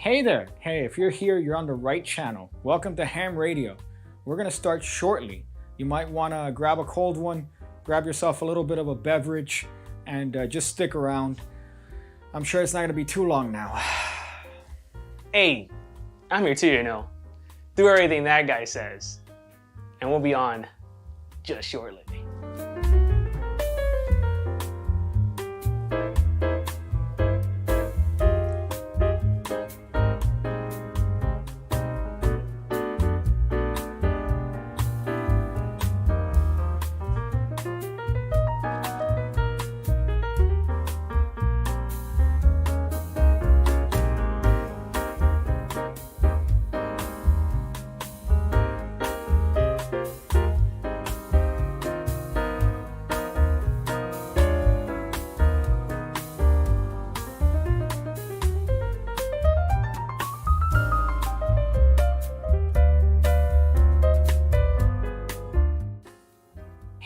Hey there! Hey, if you're here, you're on the right channel. Welcome to Ham Radio. We're going to start shortly. You might want to grab a cold one, grab yourself a little bit of a beverage, and just stick around. I'm sure it's not going to be too long now. Hey, I'm here too, you know. Do everything that guy says. And we'll be on just shortly.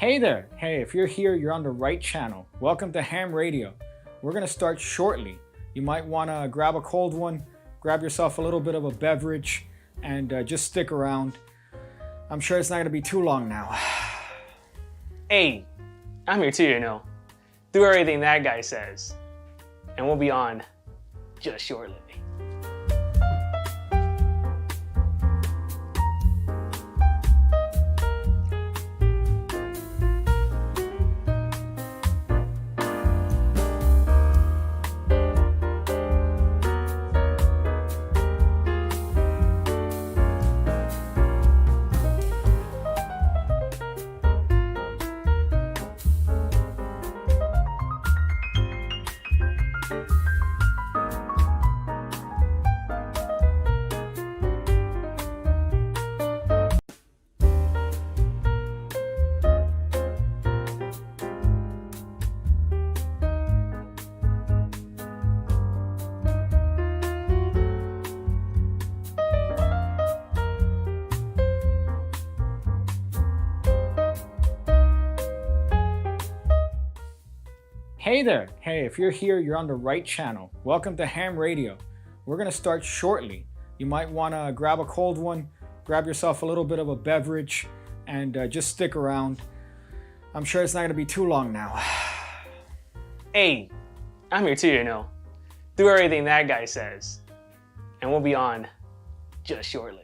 Hey there! Hey, if you're here, you're on the right channel. Welcome to Ham Radio. We're going to start shortly. You might want to grab a cold one, grab yourself a little bit of a beverage, and just stick around. I'm sure it's not going to be too long now. Hey, I'm here too, you know. Do everything that guy says. And we'll be on just shortly. Hey there! Hey, if you're here, you're on the right channel. Welcome to Ham Radio. We're going to start shortly. You might want to grab a cold one, grab yourself a little bit of a beverage, and just stick around. I'm sure it's not going to be too long now. Hey, I'm here too, you know. Do everything that guy says. And we'll be on just shortly.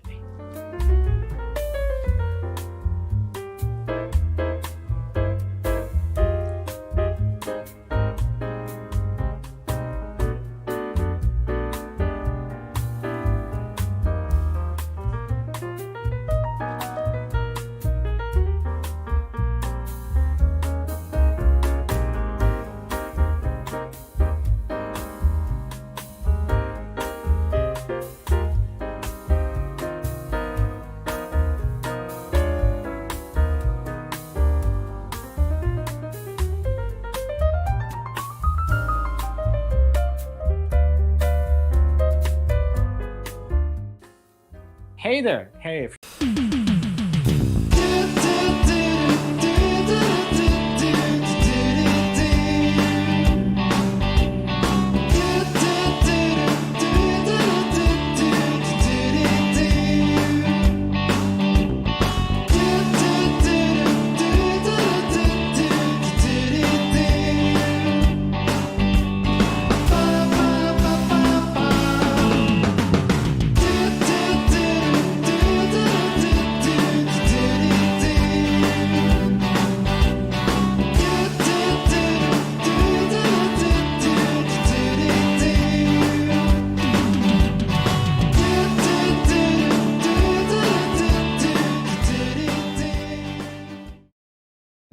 Hey there! Hey, if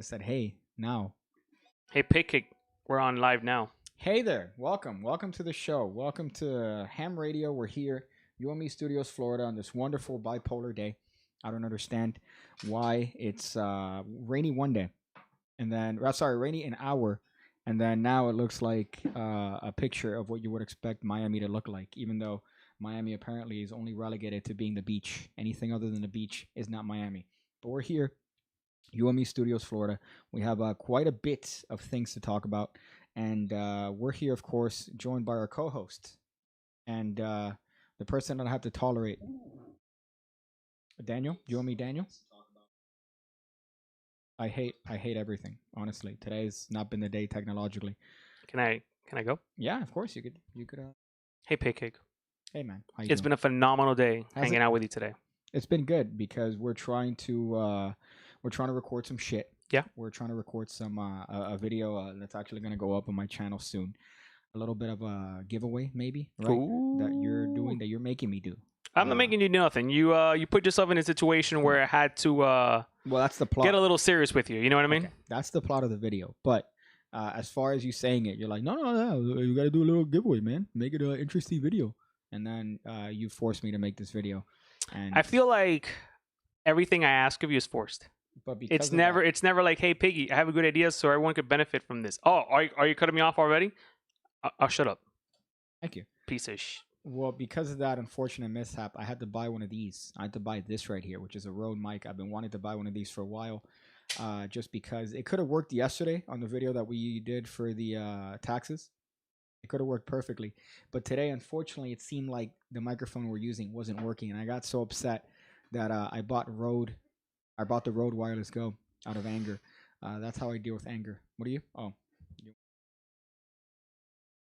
I said, hey, now. Hey, Pickick, we're on live now. Hey there! Welcome to the show. Welcome to Ham Radio. We're here, UME Studios, Florida, on this wonderful bipolar day. I don't understand why it's rainy one day, and then rainy an hour, and then now it looks like a picture of what you would expect Miami to look like. Even though Miami apparently is only relegated to being the beach. Anything other than the beach is not Miami. But we're here, UME Studios, Florida. We have quite a bit of things to talk about. And we're here, of course, joined by our co-host. And the The person that I have to tolerate. Daniel? You want me, Daniel? I hate everything. Honestly, today's not been the day technologically. Can I go? Yeah, of course you could. Hey, Pancake. Hey man, how you It's doing? been a phenomenal day hanging out with you today. It's been good because we're trying to record some shit. Yeah. We're trying to record some a video that's actually gonna go up on my channel soon. A little bit of a giveaway, maybe, right? Ooh. That you're making me do. I'm not making you do nothing. You put yourself in a situation where I had to well, that's the plot. get a little serious with you. You know what I mean? Okay. That's the plot of the video. But as far as you saying it, you're like, no, you gotta do a little giveaway, man. Make it an interesting video. And then you forced me to make this video. And I feel like everything I ask of you is forced. But it's never like, hey Piggy, I have a good idea so everyone could benefit from this. Oh, are you cutting me off already? I'll shut up. Thank you. Piece of Well, because of that unfortunate mishap, I had to buy one of these. I had to buy this right here, which is a Rode mic. I've been wanting to buy one of these for a while, just because it could have worked yesterday on the video that we did for the taxes. It could have worked perfectly. But today, unfortunately, it seemed like the microphone we're using wasn't working. And I got so upset that I bought the Rode Wireless Go out of anger. That's how I deal with anger. What are you? Oh.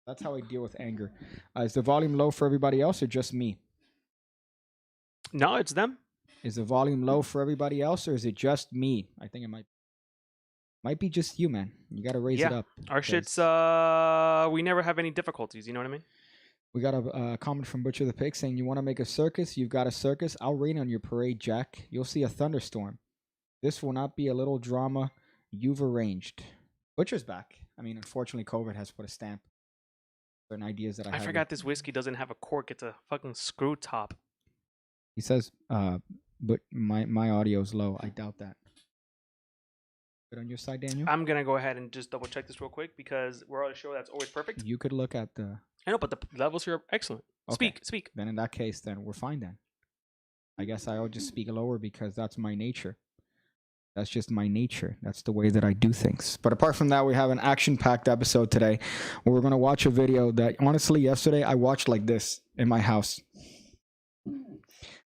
That's how I deal with anger. Is the volume low for everybody else or just me? No, it's them. Is the volume low for everybody else or is it just me? I think it might be just you, man. You got to raise it up. Our shit's we never have any difficulties, you know what I mean? We got a comment from Butcher the Pig saying, you want to make a circus? You've got a circus. I'll rain on your parade, Jack. You'll see a thunderstorm. This will not be a little drama you've arranged. Butcher's back. I mean, unfortunately, COVID has put a stamp on certain ideas that I forgot this whiskey doesn't have a cork. It's a fucking screw top. He says, but my audio's low. I doubt that. Good on your side, Daniel? I'm going to go ahead and just double check this real quick because we're on a show that's always perfect. You could look at the... I know, but the levels here are excellent. Okay. Speak. Then in that case, then we're fine then. I guess I'll just speak lower because that's my nature. That's just my nature. That's the way that I do things. But apart from that, we have an action-packed episode today where we're going to watch a video that, honestly, yesterday I watched like this in my house.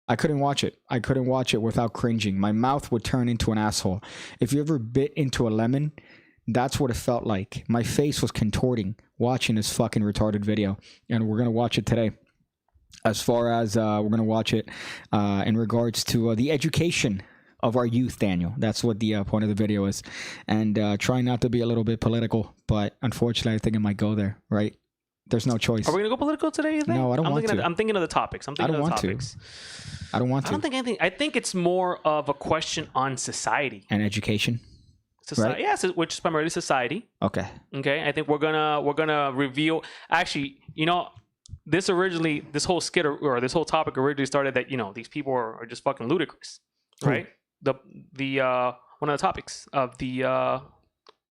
I couldn't watch it. I couldn't watch it without cringing. My mouth would turn into an asshole. If you ever bit into a lemon, that's what it felt like. My face was contorting watching this fucking retarded video. And we're going to watch it today. As far as we're going to watch it in regards to the education of our youth, Daniel. That's what the point of the video is. And try not to be a little bit political. But unfortunately, I think it might go there, right? There's no choice. Are we going to go political today, you think? No, I don't want to. I'm thinking of the topics. I don't want to. I don't want to. I don't think anything. I think it's more of a question on society. And education? Society, right? Yeah, which is primarily society. Okay. Okay. I think we're gonna reveal. Actually, this whole skit or this whole topic originally started that these people are just fucking ludicrous, right? The one of the topics of the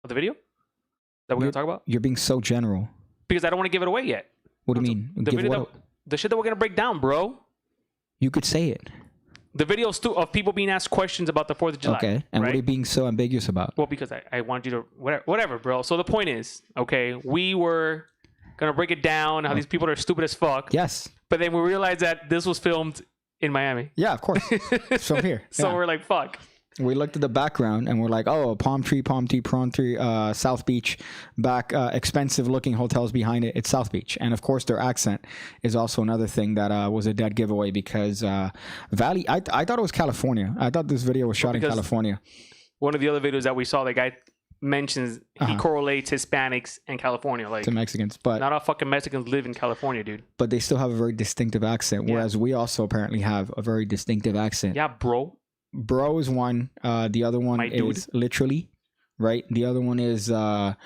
video that we're gonna talk about. You're being so general. Because I don't want to give it away yet. What do you mean? The shit that we're gonna break down, bro. You could say it. The videos of people being asked questions about the 4th of July. Okay. And right? what are you being so ambiguous about? Well, because I want you to whatever, bro. So the point is, okay, we were gonna break it down how these people are stupid as fuck. Yes. But then we realized that this was filmed in Miami. Yeah, of course. It's from here. So we're like, fuck. We looked at the background and we're like, oh, palm tree, South Beach, back, expensive looking hotels behind it. It's South Beach. And of course, their accent is also another thing that was a dead giveaway because Valley, I thought it was California. I thought this video was shot in California. One of the other videos that we saw, the guy mentions he correlates Hispanics and California like to Mexicans, but not all fucking Mexicans live in California, dude. But they still have a very distinctive accent, whereas we also apparently have a very distinctive accent. Yeah, bro. Bro is one. The other one is literally, right? The other one is but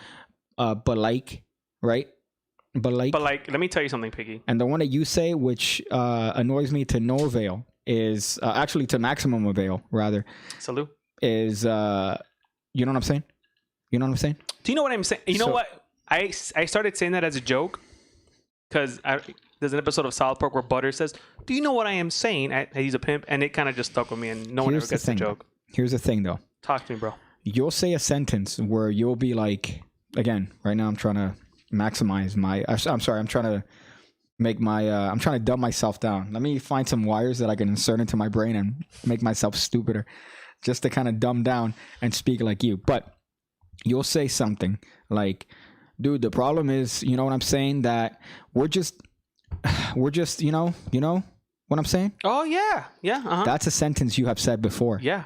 like, right? But like, let me tell you something, Piggy. And the one that you say, which annoys me to no avail, is actually to maximum avail, rather. Salute. Is you know what I'm saying? You know what I'm saying? Do you know what I'm saying? You know what? I started saying that as a joke because there's an episode of South Park where Butter says, "Do you know what I am saying?" He's a pimp, and it kind of just stuck with me, and no one ever gets the joke. Here's the thing, though. Talk to me, bro. You'll say a sentence where you'll be like, again, right now I'm trying to maximize my. I'm sorry, I'm trying to make my I'm trying to dumb myself down. Let me find some wires that I can insert into my brain and make myself stupider, just to kind of dumb down and speak like you. But you'll say something like, dude, the problem is, you know what I'm saying, that we're just you know what I'm saying? Oh yeah. That's a sentence you have said before. Yeah,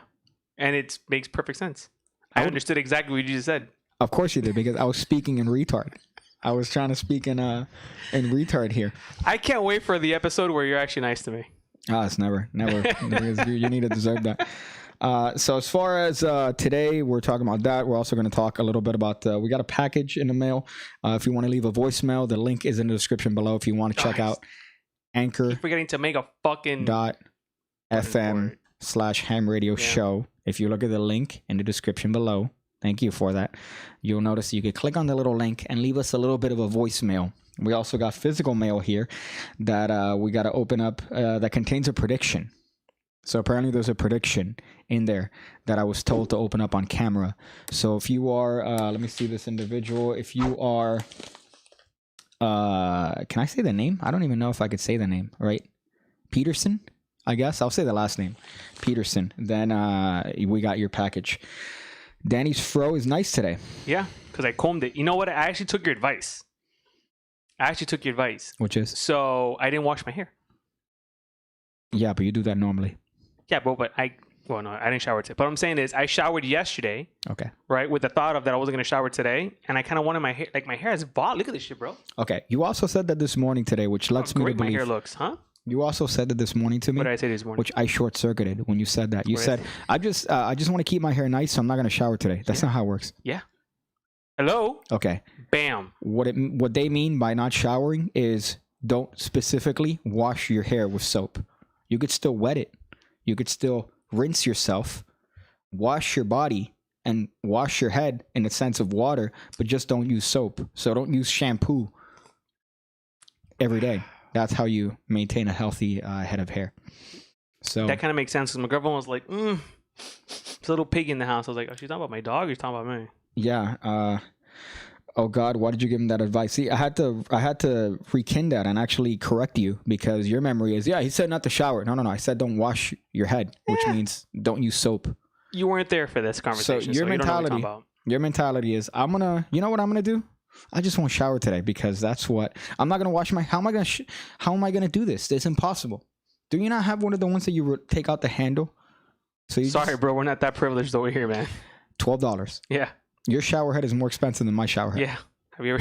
and it makes perfect sense. I understood exactly what you just said. Of course you did, because I was speaking in retard. I was trying to speak in retard here. I can't wait for the episode where you're actually nice to me. It's never. You need to deserve that. So as far as today, we're talking about that. We're also going to talk a little bit about, we got a package in the mail. If you want to leave a voicemail, the link is in the description below. If you want to check out Anchor. Keep forgetting to make a fucking .fm/ham radio show. If you look at the link in the description below, thank you for that. You'll notice you could click on the little link and leave us a little bit of a voicemail. We also got physical mail here that we got to open up that contains a prediction. So apparently there's a prediction in there that I was told to open up on camera. So if you are, let me see this individual. If you are, can I say the name? I don't even know if I could say the name, right? Peterson, I guess. I'll say the last name. Peterson. Then we got your package. Danny's fro is nice today. Yeah, because I combed it. You know what? I actually took your advice. Which is? So I didn't wash my hair. Yeah, but you do that normally. Yeah, but I didn't shower today. But what I'm saying is I showered yesterday. Okay. Right? With the thought of that I wasn't going to shower today. And I kind of wanted my hair, like my hair is bald. Look at this shit, bro. Okay. You also said that this morning today, which lets me to believe. Great my hair looks, huh? You also said that this morning to me. What did I say this morning? Which I short-circuited when you said that. You said, I just want to keep my hair nice, so I'm not going to shower today. That's not how it works. Yeah. Hello? Okay. Bam. What they mean by not showering is don't specifically wash your hair with soap. You could still wet it. You could still rinse yourself, wash your body, and wash your head in a sense of water, but just don't use soap. So don't use shampoo every day. That's how you maintain a healthy head of hair. So that kind of makes sense, because my girlfriend was like, it's a little pig in the house. I was like, oh, she's talking about my dog, or she's talking about me? Yeah. Oh God, why did you give him that advice? See, I had to rekindle that and actually correct you, because your memory is, he said not to shower. No. I said don't wash your head, which means don't use soap. You weren't there for this conversation. So your mentality is, you know what I'm gonna do? I just won't shower today, because that's what I'm not gonna wash my. How am I gonna do this? It's impossible. Do you not have one of the ones that you take out the handle? So bro, we're not that privileged over here, man. $12. Yeah. Your shower head is more expensive than my shower head. Yeah. Have you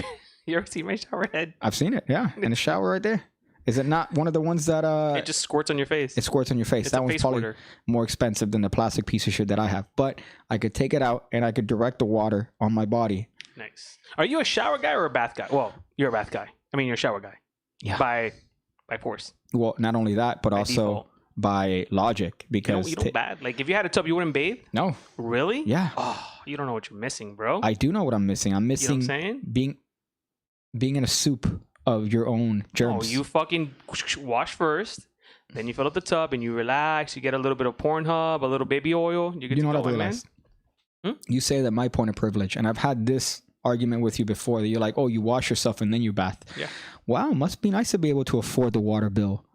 ever seen my shower head? I've seen it. Yeah, in the shower right there. Is it not one of the ones that it just squirts on your face? It squirts on your face. That one's probably more expensive than the plastic piece of shit that I have. But I could take it out and I could direct the water on my body. Nice. Are you a shower guy or a bath guy? Well, you're a bath guy. I mean, you're a shower guy. Yeah. By force. Well, not only that, but also default. By logic, because you don't bathe. Like, if you had a tub, you wouldn't bathe? No. Really? Yeah. Oh, you don't know what you're missing, bro. I do know what I'm missing. I'm missing, you know what I'm saying? being in a soup of your own germs. Oh, you fucking wash first, then you fill up the tub and you relax. You get a little bit of Pornhub, a little baby oil. You know what I realized? You say that my point of privilege, and I've had this argument with you before, that you're like, oh, you wash yourself and then you bath. Yeah. Wow, must be nice to be able to afford the water bill.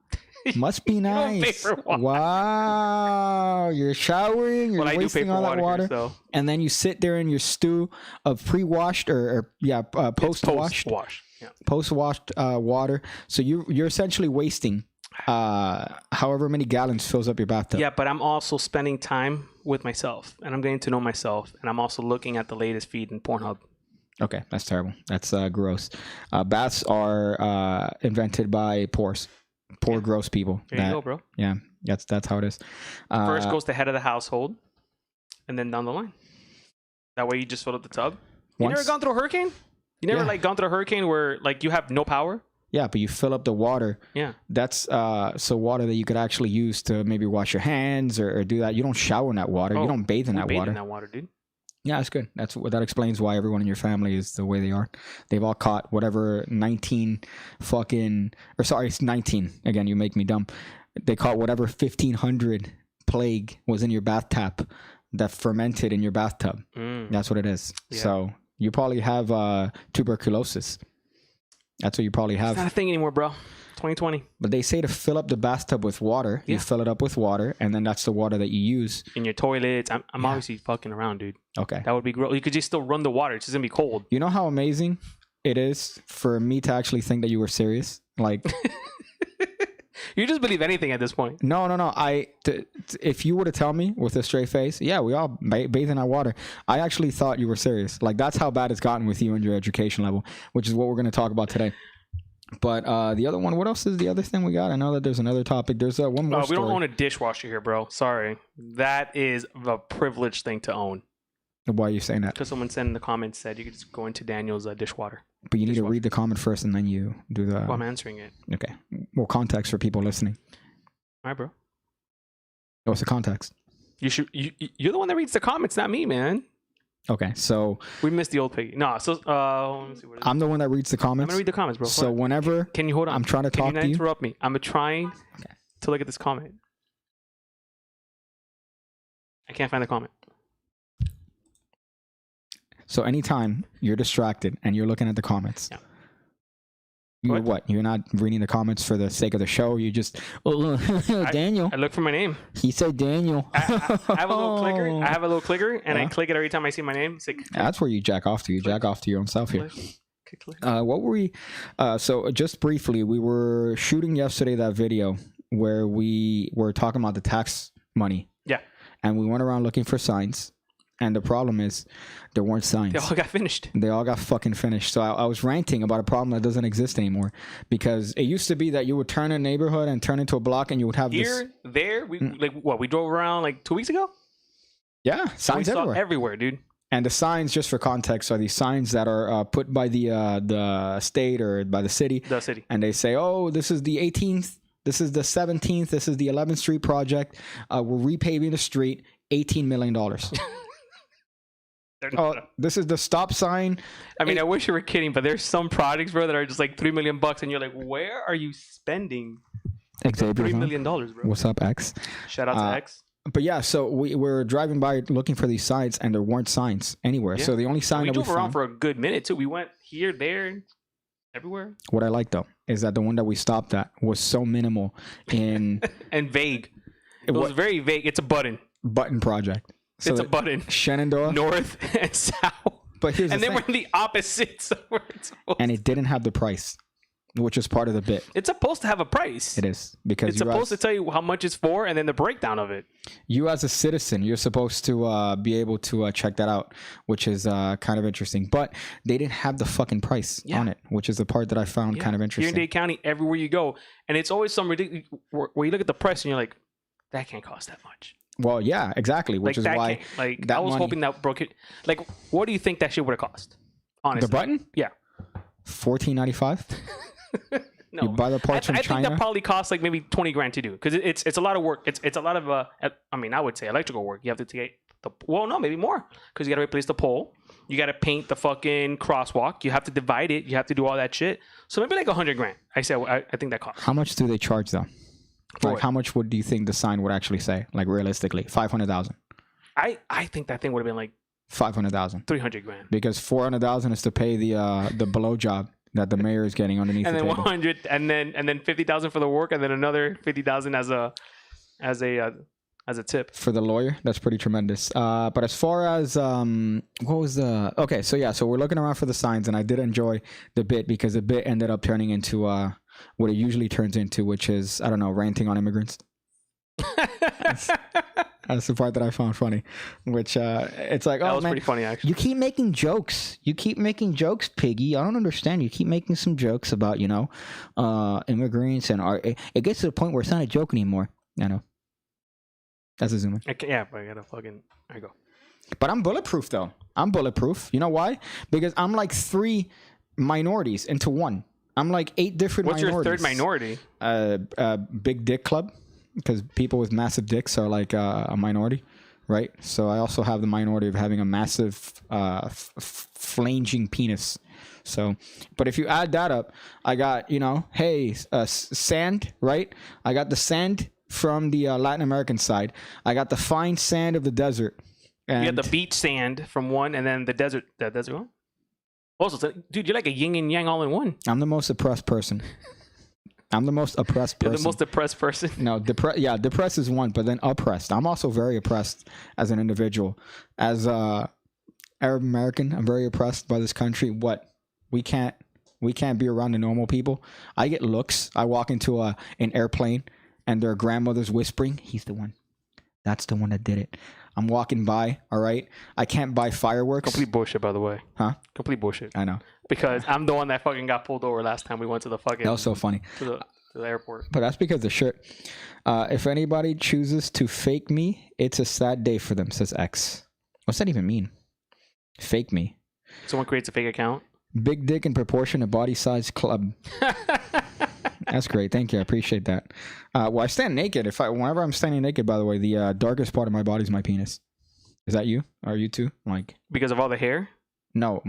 Must be nice. Wow, you're showering, you're wasting all that water, and then you sit there in your stew of pre-washed or post-washed post-washed water. So you're essentially wasting however many gallons fills up your bathtub. Yeah, but I'm also spending time with myself, and I'm getting to know myself, and I'm also looking at the latest feed in Pornhub. Okay, that's terrible. That's gross. Baths are invented by poor, gross people. There you go, bro. Yeah, that's how it is. First goes the head of the household, and then down the line. That way you just fill up the tub. You never gone through a hurricane? You never gone through a hurricane where you have no power? Yeah, but you fill up the water. Yeah. That's water that you could actually use to maybe wash your hands or do that. You don't shower in that water. You don't bathe in that water. Bathe in that water, dude. Yeah, that's good. That explains why everyone in your family is the way they are. They've all caught whatever 19. Again, you make me dumb. They caught whatever 1500 plague was in your bathtub that fermented in your bathtub. That's what it is. Yeah. So you probably have tuberculosis. That's what you probably It's have. not a thing anymore, bro. 2020. But they say to fill up the bathtub with water. Yeah. You fill it up with water, and then that's the water that you use. In your toilets. I'm obviously fucking around, dude. Okay. That would be gross. You could just still run the water. It's just gonna be cold. You know how amazing it is for me to actually think that you were serious? Like, You just believe anything at this point. no. If you were to tell me with a straight face, yeah, we all bathe in that water. I actually thought you were serious. Like, that's how bad it's gotten with you and your education level, which is what we're going to talk about today. But the other one, what else is the other thing we got? I know that there's another topic. There's one more We story. don't own a dishwasher here, bro. Sorry. That is a privileged thing to own. Why are you saying that? Because someone said in the comments said you could just go into Daniel's dishwater. But you need to read the comment first, and then you do the... Well, I'm answering it. Okay. Well, context for people listening. All right, bro. What's the context? You're the one that reads the comments, not me, man. Okay, so... We missed the old piggy. No, so... let me see what it is. I'm the one that reads the I'm comments. going to read the comments, bro. So whenever... Can you hold on? I'm trying to talk Can you to not you. interrupt me? I'm trying to look at this comment. I can't find the comment. So anytime you're distracted and you're looking at the comments, Yeah. You're not reading the comments for the sake of the show. You just, Daniel. I look for my name. He said Daniel. I have a little clicker. and I click it every time I see my name. It's like, That's where you jack off to. You jack off to your own self here. click. What were we? So just briefly, we were shooting yesterday that video where we were talking about the tax money. Yeah. And we went around looking for signs. And the problem is, there weren't signs. They all got finished. They all got fucking finished. So I was ranting about a problem that doesn't exist anymore. Because it used to be that you would turn a neighborhood and turn into a block and you would have Here, there, we we drove around like 2 weeks ago? Yeah, signs we saw everywhere. Everywhere, dude. And the signs, just for context, are these signs that are put by the state or by the city. The city. And they say, oh, this is the 18th. This is the 17th. This is the 11th Street project. We're repaving the street. $18 million. Oh, this is the stop sign. I mean, I wish you were kidding, but there's some projects, bro, that are just like $3 million, and you're like, where are you spending $3 million, bro? What's up, X? Shout out to X. But yeah, so we were driving by looking for these signs, and there weren't signs anywhere. Yeah. So the only sign we that drove we around found, for a good minute too. We went here, there, everywhere. What I like though is that the one that we stopped at was so minimal in and vague. It was very vague. It's a button project. So it's a button. Shenandoah, north and south. But here's and the then thing. we're in the opposite. And it didn't have the price, which is part of the bit. It's supposed to have a price. It is because it's supposed to tell you how much it's for, and then the breakdown of it. You as a citizen, you're supposed to be able to check that out, which is kind of interesting. But they didn't have the fucking price on it, which is the part that I found kind of interesting. Here in Dade County, everywhere you go, and it's always some ridiculous where you look at the price and you're like, that can't cost that much. Well, yeah, exactly. Which is why, I was hoping that broke it. Like, what do you think that shit would have cost? Honestly, the button? Yeah, $14.95. No, you buy the parts from China. I think that probably costs like maybe $20,000 to do because it's a lot of work. It's a lot of I mean, I would say electrical work. You have to take maybe more because you got to replace the pole. You got to paint the fucking crosswalk. You have to divide it. You have to do all that shit. So maybe like $100,000. I think that costs. How much do they charge though? Like, how much do you think the sign would actually say? Like, realistically, 500,000. I think that thing would have been like 500,000. 300,000. Because 400,000 is to pay the below job that the mayor is getting underneath and the then table. 100, and then 50,000 for the work, and then another 50,000 as a tip for the lawyer. That's pretty tremendous. But as far as what was the so we're looking around for the signs, and I did enjoy the bit because the bit ended up turning into what it usually turns into, which is, I don't know, ranting on immigrants. That's the part that I found funny, which it's like, that was pretty funny, actually. You keep making jokes. Piggy. I don't understand. You keep making some jokes about, immigrants and it gets to the point where it's not a joke anymore. I know. That's a zoom in. But I gotta fucking, there you go. But I'm bulletproof though. I'm bulletproof. You know why? Because I'm like 3 minorities into one. I'm like 8 different minorities. What's your third minority? Big dick club. Because people with massive dicks are like a minority, right? So I also have the minority of having a massive flanging penis. So, but if you add that up, I got, sand, right? I got the sand from the Latin American side. I got the fine sand of the desert. And you got the beach sand from one, and then the desert one? Also, dude, you're like a yin and yang all in one. I'm the most oppressed person. I'm the most oppressed person. You're the most depressed person. No, depressed is one, but then oppressed. I'm also very oppressed as an individual. As Arab American, I'm very oppressed by this country. What? We can't be around the normal people. I get looks. I walk into an airplane and their grandmother's whispering, "He's the one. That's the one that did it." I'm walking by, all right? I can't buy fireworks. Complete bullshit, by the way. Huh? Complete bullshit. I know. Because I'm the one that fucking got pulled over last time we went to the fucking... That was so funny. To the airport. But that's because the shirt. If anybody chooses to fake me, it's a sad day for them, says X. What's that even mean? Fake me. Someone creates a fake account? Big dick in proportion to body size club. That's great. Thank you. I appreciate that. Well, I stand naked. Whenever I'm standing naked, by the way, the darkest part of my body is my penis. Is that you? Are you too? Like, because of all the hair? No,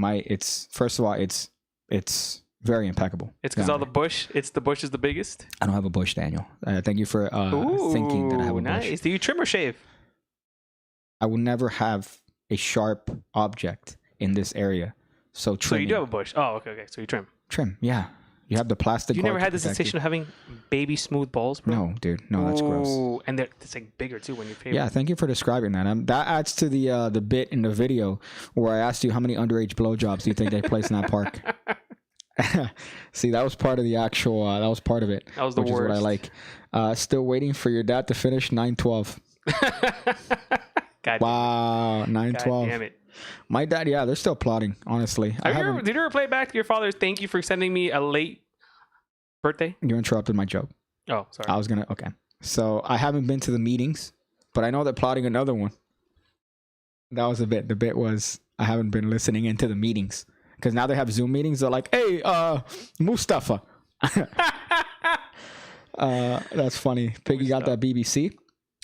first of all, it's very impeccable. It's because all the bush. The bush is the biggest. I don't have a bush, Daniel. Thank you for thinking that I have a nice. bush. Do you trim or shave? I will never have a sharp object in this area. So you do have a bush. Oh, okay. So you trim. Trim, yeah. You have the plastic. You never had the sensation of having baby smooth balls, bro? No, dude. No, that's gross. And it's like bigger too when you feel. Yeah, thank you for describing that. That adds to the bit in the video where I asked you how many underage blowjobs do you think they placed in that park. See, that was part of the actual. That was part of it. That was the worst. Which is what I like. Still waiting for your dad to finish 9/12. Wow, 9/12. God damn it. My dad, yeah, they're still plotting. Honestly, did you ever play back to your father's thank you for sending me a late birthday? You interrupted my joke. Oh, sorry. I was gonna. Okay, so I haven't been to the meetings, but I know they're plotting another one. That was a bit. The bit was I haven't been listening into the meetings because now they have Zoom meetings. They're like, "Hey, Mustafa." That's funny. Piggy got that BBC.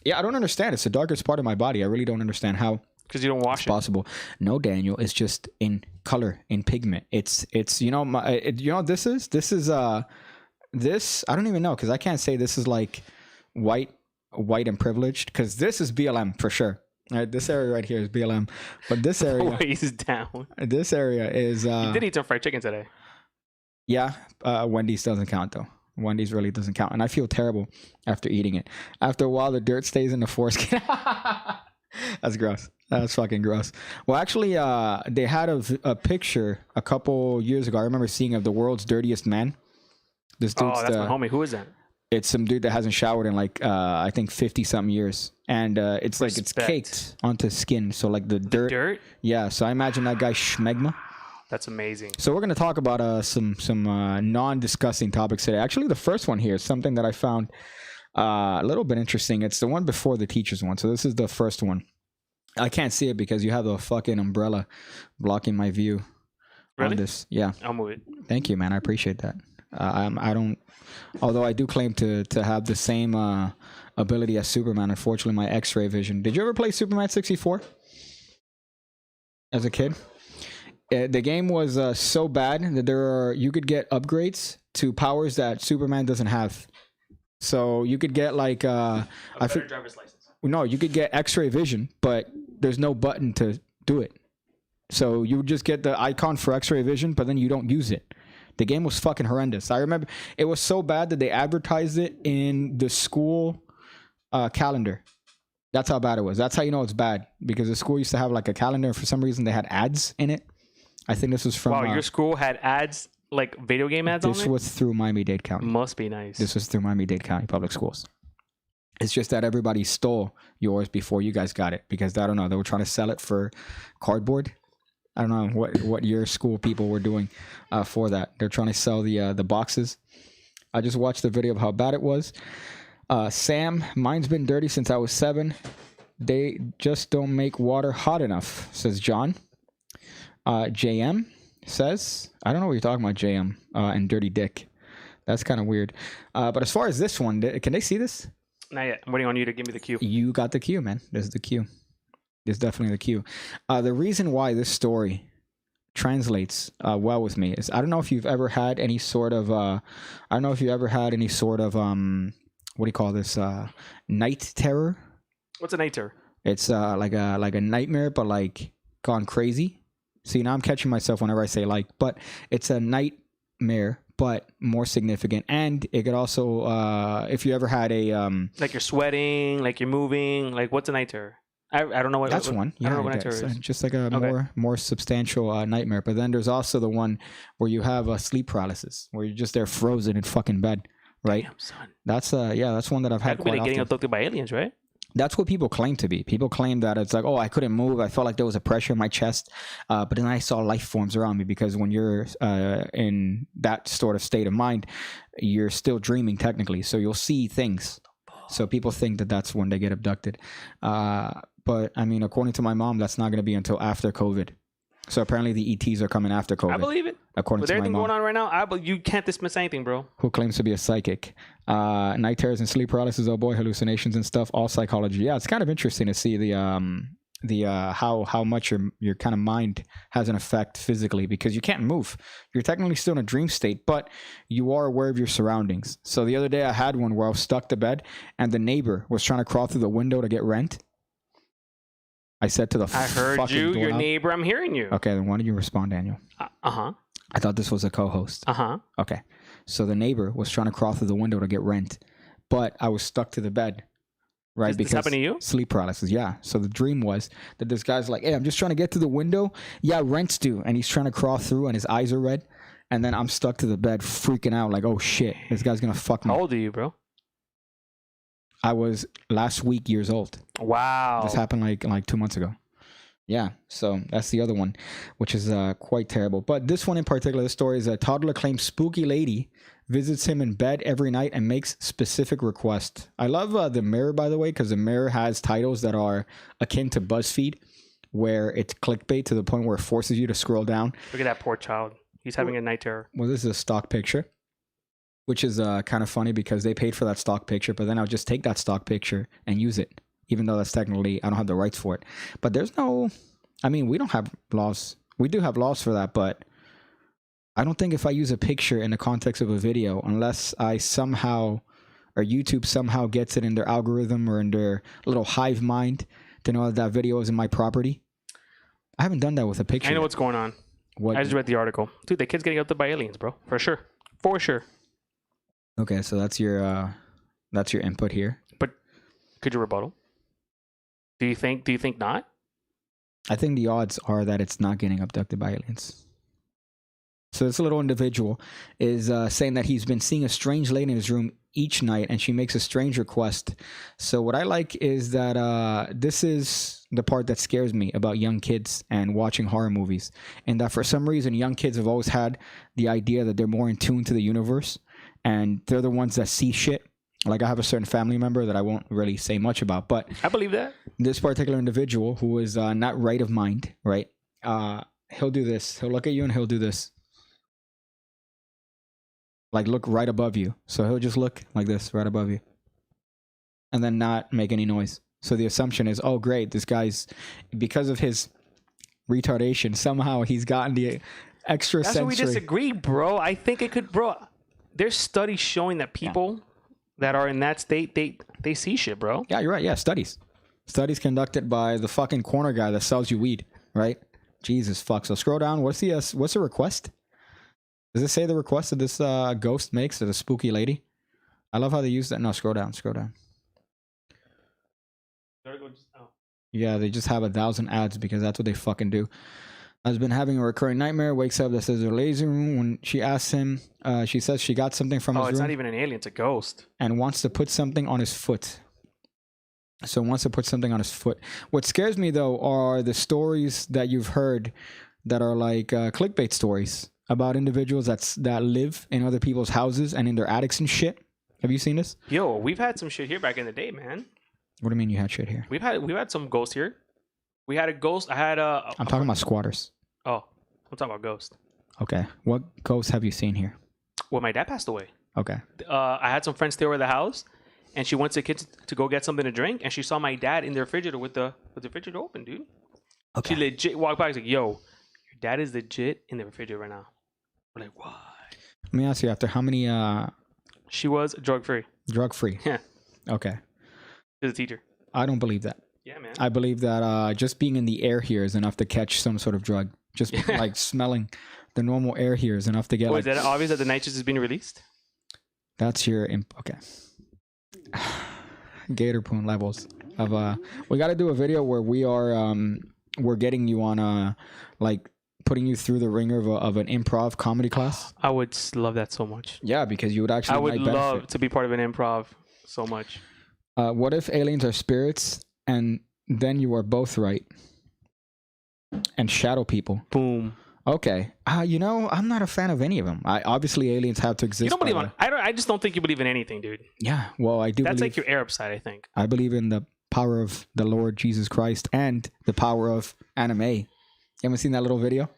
Yeah, I don't understand. It's the darkest part of my body. I really don't understand how. Because you don't wash it. Possible. No, Daniel. It's just in color, in pigment. It's you know this is this I don't even know because I can't say this is like white and privileged because this is BLM for sure. All right, this area right here is BLM, but this area ways down. This area is. You did eat some fried chicken today. Yeah, Wendy's doesn't count though. Wendy's really doesn't count, and I feel terrible after eating it. After a while, the dirt stays in the foreskin. That's gross. That's fucking gross. Well, actually, they had a picture a couple years ago. I remember seeing of the world's dirtiest man. This dude's that's my homie. Who is that? It's some dude that hasn't showered in like I think 50-something years, and it's like it's caked onto skin. So like the dirt. Yeah. So I imagine that guy schmegma. That's amazing. So we're gonna talk about some non-disgusting topics today. Actually, the first one here is something that I found a little bit interesting. It's the one before the teacher's one. So this is the first one. I can't see it because you have the fucking umbrella blocking my view. Really? On this. Yeah. I'll move it. Thank you, man. I appreciate that. I don't. Although I do claim to have the same ability as Superman. Unfortunately, my X-ray vision. Did you ever play Superman 64 as a kid? The game was so bad that you could get upgrades to powers that Superman doesn't have. So you could get like driver's license. No, you could get X-ray vision, but there's no button to do it. So you would just get the icon for X-ray vision, but then you don't use it. The game was fucking horrendous. I remember it was so bad that they advertised it in the school calendar. That's how bad it was. That's how you know it's bad, because the school used to have like a calendar, and for some reason they had ads in it. I think this was from... Wow, your school had ads, like video game ads on it? This was through Miami-Dade County. Must be nice. This was through Miami-Dade County Public Schools. It's just that everybody stole yours before you guys got it, because I don't know, they were trying to sell it for cardboard. I don't know what your school people were doing for that. They're trying to sell the boxes. I just watched the video of how bad it was. Sam, mine's been dirty since I was 7. They just don't make water hot enough, says John. JM says, I don't know what you're talking about, JM, and dirty dick. That's kind of weird. But as far as this one, can they see this? Not yet. I'm waiting on you to give me the cue. You got the cue, man. This is the cue. This is definitely the cue. The reason why this story translates well with me is I don't know if you've ever had any sort of what do you call this? Night terror. What's a night terror? It's like a nightmare, but like gone crazy. See, now I'm catching myself whenever I say like, but it's a nightmare, but more significant. And it could also, if you ever had a like you're sweating, like you're moving, like what's a night terror? I don't know what that's one. I don't know Yeah, what I night terror guess. is. Just like a more substantial nightmare. But then there's also the one where you have sleep paralysis, where you're just there frozen in fucking bed, right? Damn, son. That's that's one that I've That had could be quite like getting often. abducted by aliens, right? That's what people claim to be. People claim that it's like, oh, I couldn't move. I felt like there was a pressure in my chest. But then I saw life forms around me, because when you're in that sort of state of mind, you're still dreaming technically. So you'll see things. So people think that that's when they get abducted. But I mean, according to my mom, that's not going to be until after COVID. So apparently the ETs are coming after COVID. I believe it. According With to my everything mom, going on right now, you can't dismiss anything, bro. who claims to be a psychic. Night terrors and sleep paralysis, oh boy, hallucinations and stuff, all psychology. Yeah, it's kind of interesting to see the how much your kind of mind has an effect physically, because you can't move. You're technically still in a dream state, but you are aware of your surroundings. So the other day I had one where I was stuck to bed and the neighbor was trying to crawl through the window to get rent. I said to the I heard fucking you, your doorknob. neighbor. I'm hearing you. Okay, then why don't you respond, Daniel? Uh-huh. I thought this was a co-host. Uh-huh. Okay. So the neighbor was trying to crawl through the window to get rent, but I was stuck to the bed, right? This happened to you? Sleep paralysis, yeah. So the dream was that this guy's like, hey, I'm just trying to get to the window. Yeah, rent's due. And he's trying to crawl through and his eyes are red. And then I'm stuck to the bed freaking out like, oh shit, this guy's going to fuck me. How old are you, bro? I was last week years old. Wow. This happened like 2 months ago. Yeah, so that's the other one, which is quite terrible. But this one in particular, this story is a toddler claims spooky lady visits him in bed every night and makes specific requests. I love the Mirror, by the way, because the Mirror has titles that are akin to BuzzFeed, where it's clickbait to the point where it forces you to scroll down. Look at that poor child. He's having a night terror. Well, this is a stock picture, which is kind of funny because they paid for that stock picture, but then I'll just take that stock picture and use it, even though that's technically, I don't have the rights for it. But there's no, I mean, we don't have laws. We do have laws for that, but I don't think if I use a picture in the context of a video, unless I somehow, or YouTube somehow gets it in their algorithm or in their little hive mind to know that that video is in my property. I haven't done that with a picture. I know yet. what's going on. What? I just read the article. Dude, the kid's getting abducted by aliens, bro. For sure. For sure. Okay, so that's your input here. But could you rebuttal? Do you think not? I think the odds are that it's not getting abducted by aliens. So this little individual is saying that he's been seeing a strange lady in his room each night, and she makes a strange request. So what I like is that this is the part that scares me about young kids and watching horror movies, and that for some reason young kids have always had the idea that they're more in tune to the universe, and they're the ones that see shit. Like I have a certain family member that I won't really say much about, but I believe that. this particular individual who is not right of mind, right? He'll do this. He'll look at you and he'll do this. Like look right above you. So he'll just look like this right above you. And then not make any noise. So the assumption is, oh great, this guy's, because of his retardation, somehow he's gotten the extra That's sensory. where we disagree, bro. I think it could, bro. There's studies showing that people that are in that state, they see shit, bro. Yeah, you're right. Yeah, studies conducted by the fucking corner guy that sells you weed, right? Jesus fuck. So scroll down. What's the request? Does it say the request that this ghost makes to the spooky lady? I love how they use that. No, scroll down. Yeah, they just have 1,000 ads because that's what they fucking do. Has been having a recurring nightmare. Wakes up that says her lazy room. When she asks him, she says she got something from his room. Oh, it's not even an alien. It's a ghost. And wants to put something on his foot. So wants to put something on his foot. What scares me though are the stories that you've heard that are like clickbait stories about individuals that live in other people's houses and in their attics and shit. Have you seen this? Yo, we've had some shit here back in the day, man. What do you mean you had shit here? We've had some ghosts here. We had a ghost. I had a. I'm talking about squatters. Oh, I'm talking about ghost. Okay. What ghosts have you seen here? Well, my dad passed away. Okay. I had some friends stay over the house, and she went to the kitchen to go get something to drink, and she saw my dad in the refrigerator with the refrigerator open, dude. Okay. She legit walked by. She's like, "Yo, your dad is legit in the refrigerator right now." We're like, "What?" Let me ask you, after how many She was drug free. drug free? Yeah. Okay. She's a teacher. I don't believe that. Yeah, man. I believe that just being in the air here is enough to catch some sort of drug. Just like smelling the normal air here is enough to get. Is that obvious that the nitrous is being released? That's your okay. Gator poon levels of we got to do a video where we are we're getting you on like putting you through the ringer of an improv comedy class. I would love that so much. Yeah, because you would actually. I would love to be part of an improv so much. What if aliens are spirits and then you are both right? And shadow people. Boom. Okay. I'm not a fan of any of them. Obviously aliens have to exist. You don't believe on. I just don't think you believe in anything, dude. Yeah. Well, I do. That's like your Arab side, I think. I believe in the power of the Lord Jesus Christ and the power of anime. You haven't seen that little video?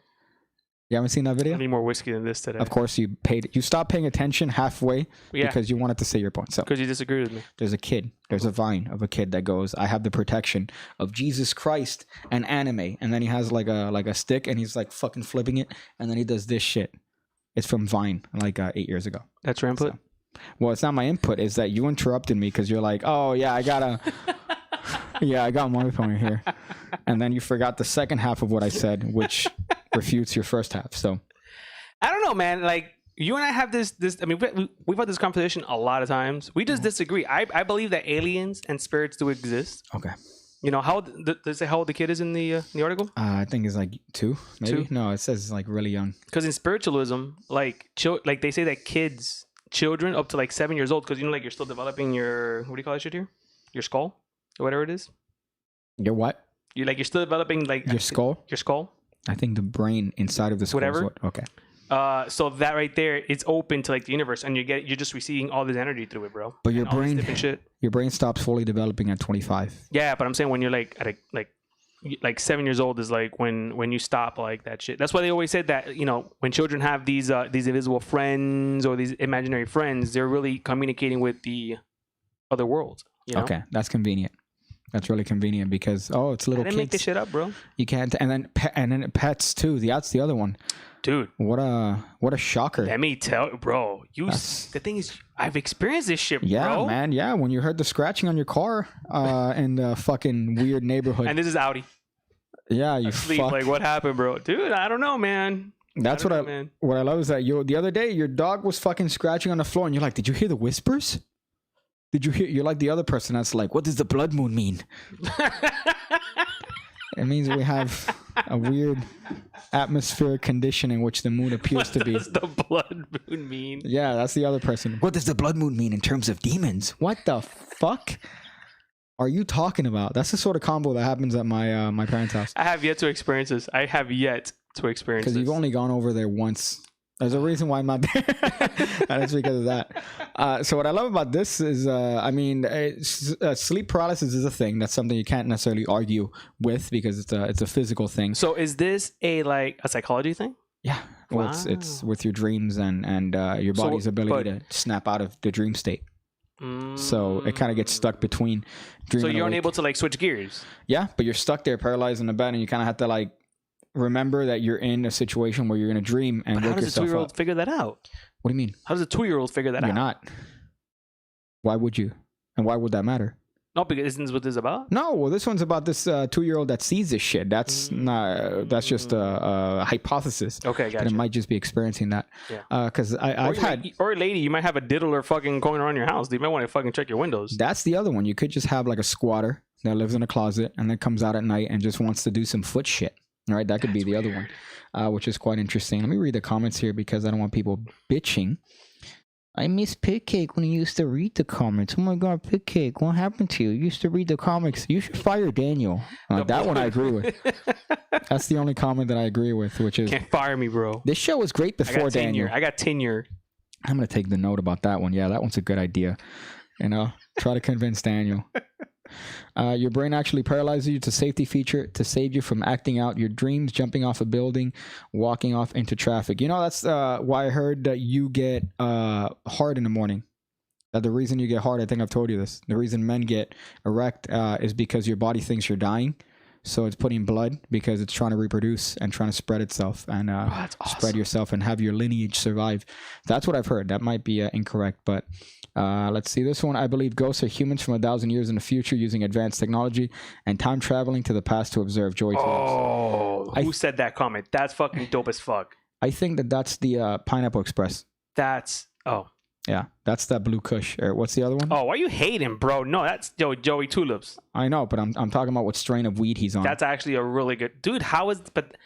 You haven't seen that video? I need more whiskey than this today. Of course, you stopped paying attention halfway because you wanted to say your point. So because you disagree with me. There's a vine of a kid that goes, I have the protection of Jesus Christ and anime. And then he has like a stick and he's like fucking flipping it. And then he does this shit. It's from Vine, like 8 years ago. That's your input? So, well, it's not my input. It's that you interrupted me because you're like, oh yeah, I got my point here. And then you forgot the second half of what I said, which refutes your first half. So I don't know, man. Like you and I have this. I mean, we've had this conversation a lot of times. We just disagree. I believe that aliens and spirits do exist. Okay. You know how does it say how old the kid is in the article? I think it's like 2, maybe. 2? No, it says like really young. Because in spiritualism, like they say that children up to like 7 years old, because like you're still developing your what do you call that shit here? Your skull or whatever it is. Your what? You're still developing like your skull. Your skull. I think the brain inside of the skull. Whatever. Okay. So that right there, it's open to like the universe, and you're just receiving all this energy through it, bro. But your brain stops fully developing at 25. Yeah, but I'm saying when you're like at like 7 years old is like when you stop like that shit. That's why they always said that when children have these invisible friends or these imaginary friends, they're really communicating with the other world. Okay, that's convenient. That's really convenient because it's little kids. I didn't make this shit up, bro. You can't, and then pets too. That's the other one. Dude, what a shocker. Let me tell you, bro. The thing is, I've experienced this shit, bro. Yeah, man. Yeah, when you heard the scratching on your car in the fucking weird neighborhood. And this is Audi. Yeah, you fuck. Like, what happened, bro? Dude, I don't know, man. That's what I love is that the other day your dog was fucking scratching on the floor and you're like, did you hear the whispers? Did you hear? You're like the other person that's like, what does the blood moon mean? It means we have a weird atmospheric condition in which the moon appears to be. What does the blood moon mean? Yeah, that's the other person. What does the blood moon mean in terms of demons? What the fuck are you talking about? That's the sort of combo that happens at my parents' house. I have yet to experience this. Because you've only gone over there once. There's a reason why I'm not there. And it's because of that. So what I love about this is, sleep paralysis is a thing. That's something you can't necessarily argue with because it's a physical thing. So is this a psychology thing? Yeah. Well, wow. It's with your dreams and your body's ability to snap out of the dream state. So it kind of gets stuck between dream. So and you're awake. unable to like switch gears. Yeah, but you're stuck there, paralyzed in the bed, and you kind of have to like remember that you're in a situation where you're going to dream and wake yourself up. How does a 2-year-old figure that out? What do you mean? How does a 2-year-old figure that out? You're not. Why would you? And why would that matter? No, because isn't this what this is about? No, well, this one's about this 2-year-old that sees this shit. That's not. That's just a hypothesis. Okay, gotcha. That it might just be experiencing that. Yeah. Because I've had. Or a lady, you might have a diddler fucking going around your house. You might want to fucking check your windows. That's the other one. You could just have like a squatter that lives in a closet and then comes out at night and just wants to do some foot shit. All right, that could be the other one, which is quite interesting. Let me read the comments here because I don't want people bitching. I miss Pitcake when he used to read the comments. Oh my God, Pitcake, what happened to you? You used to read the comics. You should fire Daniel. That one I agree with. That's the only comment that I agree with, which is... Can't fire me, bro. This show was great before Daniel. I got tenure. I'm going to take the note about that one. Yeah, that one's a good idea. Try to convince Daniel. Your brain actually paralyzes you. It's a safety feature to save you from acting out your dreams, jumping off a building, walking off into traffic. That's why I heard that you get hard in the morning. That the reason you get hard, I think I've told you this. The reason men get erect is because your body thinks you're dying. So it's putting blood because it's trying to reproduce and trying to spread itself and that's awesome. spread yourself and have your lineage survive. That's what I've heard. That might be incorrect, but let's see this one. I believe ghosts are humans from 1,000 years in the future using advanced technology and time traveling to the past to observe Joey. Oh, who said that comment? That's fucking dope as fuck. I think that's the Pineapple Express. Yeah, that's that Blue Kush. Or what's the other one? Oh, why are you hating, bro? No, that's Joey Tulips. I know, but I'm talking about what strain of weed he's on. That's actually a really good dude. But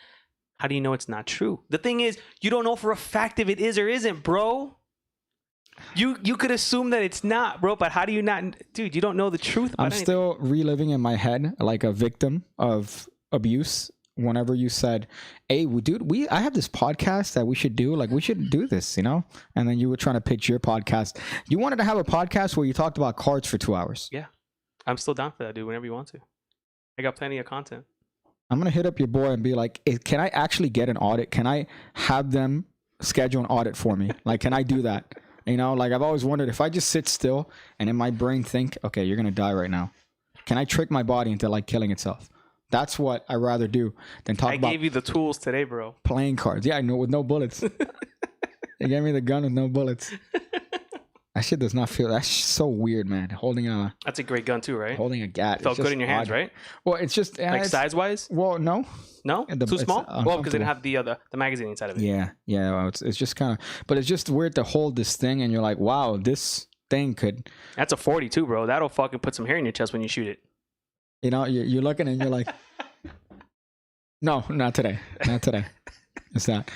how do you know it's not true? The thing is, you don't know for a fact if it is or isn't, bro. You could assume that it's not, bro. But how do you not, dude? You don't know the truth. I'm still reliving in my head like a victim of abuse. Whenever you said, "Hey, dude, I have this podcast that we should do. Like, we should do this, you know?" And then you were trying to pitch your podcast. You wanted to have a podcast where you talked about cards for 2 hours. Yeah, I'm still down for that, dude. Whenever you want to, I got plenty of content. I'm gonna hit up your boy and be like, "Can I actually get an audit? Can I have them schedule an audit for me? Like, can I do that? You know, like I've always wondered if I just sit still and in my brain think, okay, you're gonna die right now. Can I trick my body into like killing itself?" That's what I'd rather do than talk about. I gave you the tools today, bro. Playing cards. Yeah, I know, with no bullets. They gave me the gun with no bullets. That shit does not feel. That's so weird, man. That's a great gun too, right? Holding a gat. Felt good in your hands, right? Well, it's just like size wise. Well, no. No, too small. Well, because it didn't have the magazine inside of it. Yeah. Well, it's just kind of. But it's just weird to hold this thing, and you're like, wow, this thing could. That's a 42, bro. That'll fucking put some hair in your chest when you shoot it. You know, you're looking and you're like, no, not today. Not today. It's not.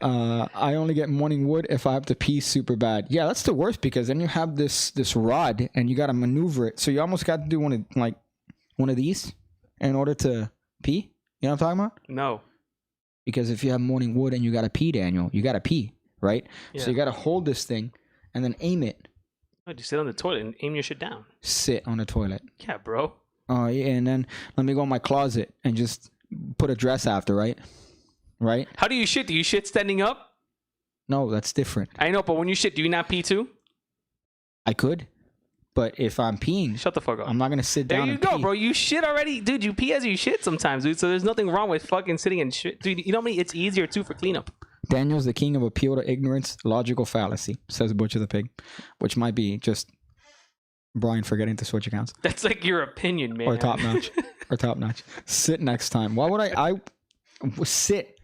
I only get morning wood if I have to pee super bad. Yeah, that's the worst because then you have this rod and you got to maneuver it. So you almost got to do one of these in order to pee. You know what I'm talking about? No. Because if you have morning wood and you got to pee, Daniel, you got to pee, right? Yeah. So you got to hold this thing and then aim it. No, just sit on the toilet and aim your shit down. Sit on the toilet. Yeah, bro. Oh, yeah, and then let me go in my closet and just put a dress after, right? Right? How do you shit? Do you shit standing up? No, that's different. I know, but when you shit, do you not pee too? I could, but if I'm peeing, shut the fuck up. I'm not gonna sit down. There you go, bro. You shit already, dude. You pee as you shit sometimes, dude. So there's nothing wrong with fucking sitting and shit, dude. You know what I mean? It's easier too for cleanup. Daniel's the king of appeal to ignorance, logical fallacy, says Butcher the Pig, which might be just Brian forgetting to switch accounts. That's like your opinion, man. Or top notch. Sit next time. Why would I sit?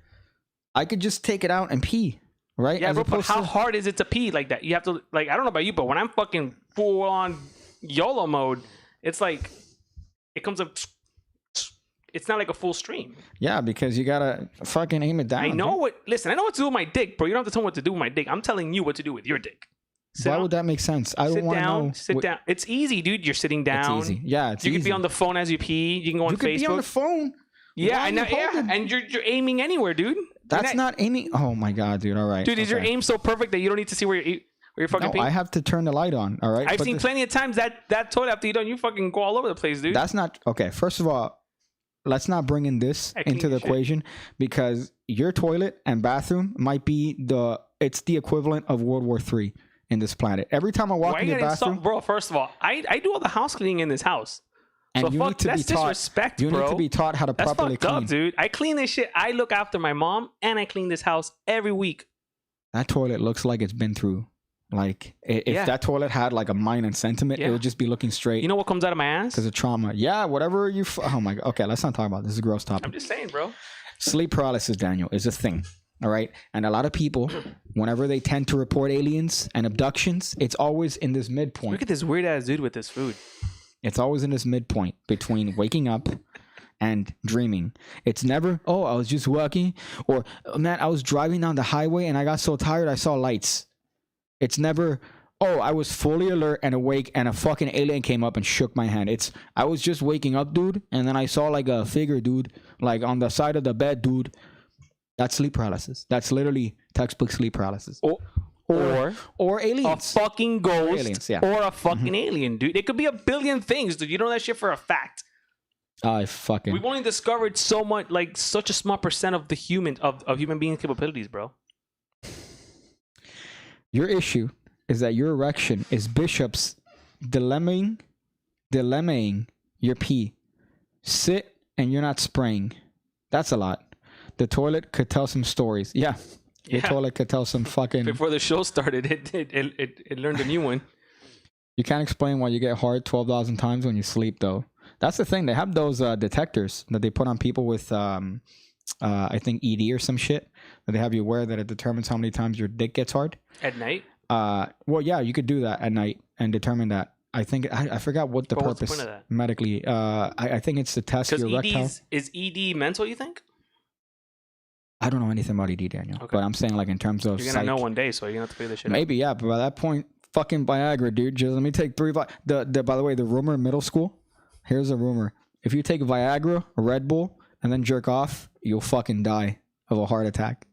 I could just take it out and pee, right? Yeah, bro, but how hard is it to pee like that? You have to, like, I don't know about you, but when I'm fucking full on YOLO mode, it's like, it comes up, it's not like a full stream. Yeah, because you gotta fucking aim it down. I know what to do with my dick, bro. You don't have to tell me what to do with my dick. I'm telling you what to do with your dick. Why would that make sense? I don't want to know. Sit down. It's easy, dude. You're sitting down. It's easy. Yeah, it's easy. You can be on the phone as you pee. You can go on Facebook. You can be on the phone. Yeah, I know. Yeah, and you're aiming anywhere, dude. That's not aiming. Oh my god, dude. All right, dude. Is your aim so perfect that you don't need to see where you're fucking peeing? I have to turn the light on. All right. I've seen plenty of times that toilet after you done, you fucking go all over the place, dude. That's not okay. First of all, let's not bring in this into the equation because your toilet and bathroom might be the equivalent of World War III in this planet. Every time I walk in your bathroom, bro. First of all, I do all the house cleaning in this house. And so you need to be taught. Disrespect, you bro. need to be taught how to properly clean. Up, dude. I clean this shit. I look after my mom, and I clean this house every week. That toilet looks like it's been through. Like if that toilet had like a mind and sentiment, it would just be looking straight. You know what comes out of my ass? Because of trauma. Yeah, whatever you. Oh my god. Okay, let's not talk about this. This is a gross topic. I'm just saying, bro. Sleep paralysis, Daniel, is a thing. All right, and a lot of people, whenever they tend to report aliens and abductions, it's always in this midpoint. Look at this weird ass dude with this food. It's always in this midpoint between waking up and dreaming. It's never, oh, I was just walking, or oh, man, I was driving down the highway and I got so tired I saw lights. It's never, oh, I was fully alert and awake and a fucking alien came up and shook my hand. It's, I was just waking up, dude, and then I saw like a figure, dude, like on the side of the bed, dude. That's sleep paralysis. That's literally textbook sleep paralysis. Or aliens. A fucking ghost. Aliens, yeah. Or a fucking alien, dude. It could be a billion things, dude. You know that shit for a fact. We've only discovered so much, like such a small percent of the human beings' capabilities, bro. Your issue is that your erection is bishops dilemmaing your pee. Sit and you're not spraying. That's a lot. The toilet could tell some stories. Yeah. Your toilet could tell some fucking... Before the show started, it learned a new one. You can't explain why you get hard 12,000 times when you sleep, though. That's the thing. They have those detectors that they put on people with, I think, ED or some shit that they have you wear that it determines how many times your dick gets hard. At night? Well, yeah, you could do that at night and determine that. I think I forgot what the purpose what's the point of that? Medically. I think it's to test your erectile. Is ED mental, you think? I don't know anything about ED, Daniel. Okay. But I'm saying like in terms of you're gonna know one day, so you're gonna have to figure this shit out. Maybe, yeah, but by that point, fucking Viagra, dude. Just let me take 3 by the way, the rumor in middle school. Here's a rumor. If you take Viagra, Red Bull, and then jerk off, you'll fucking die of a heart attack.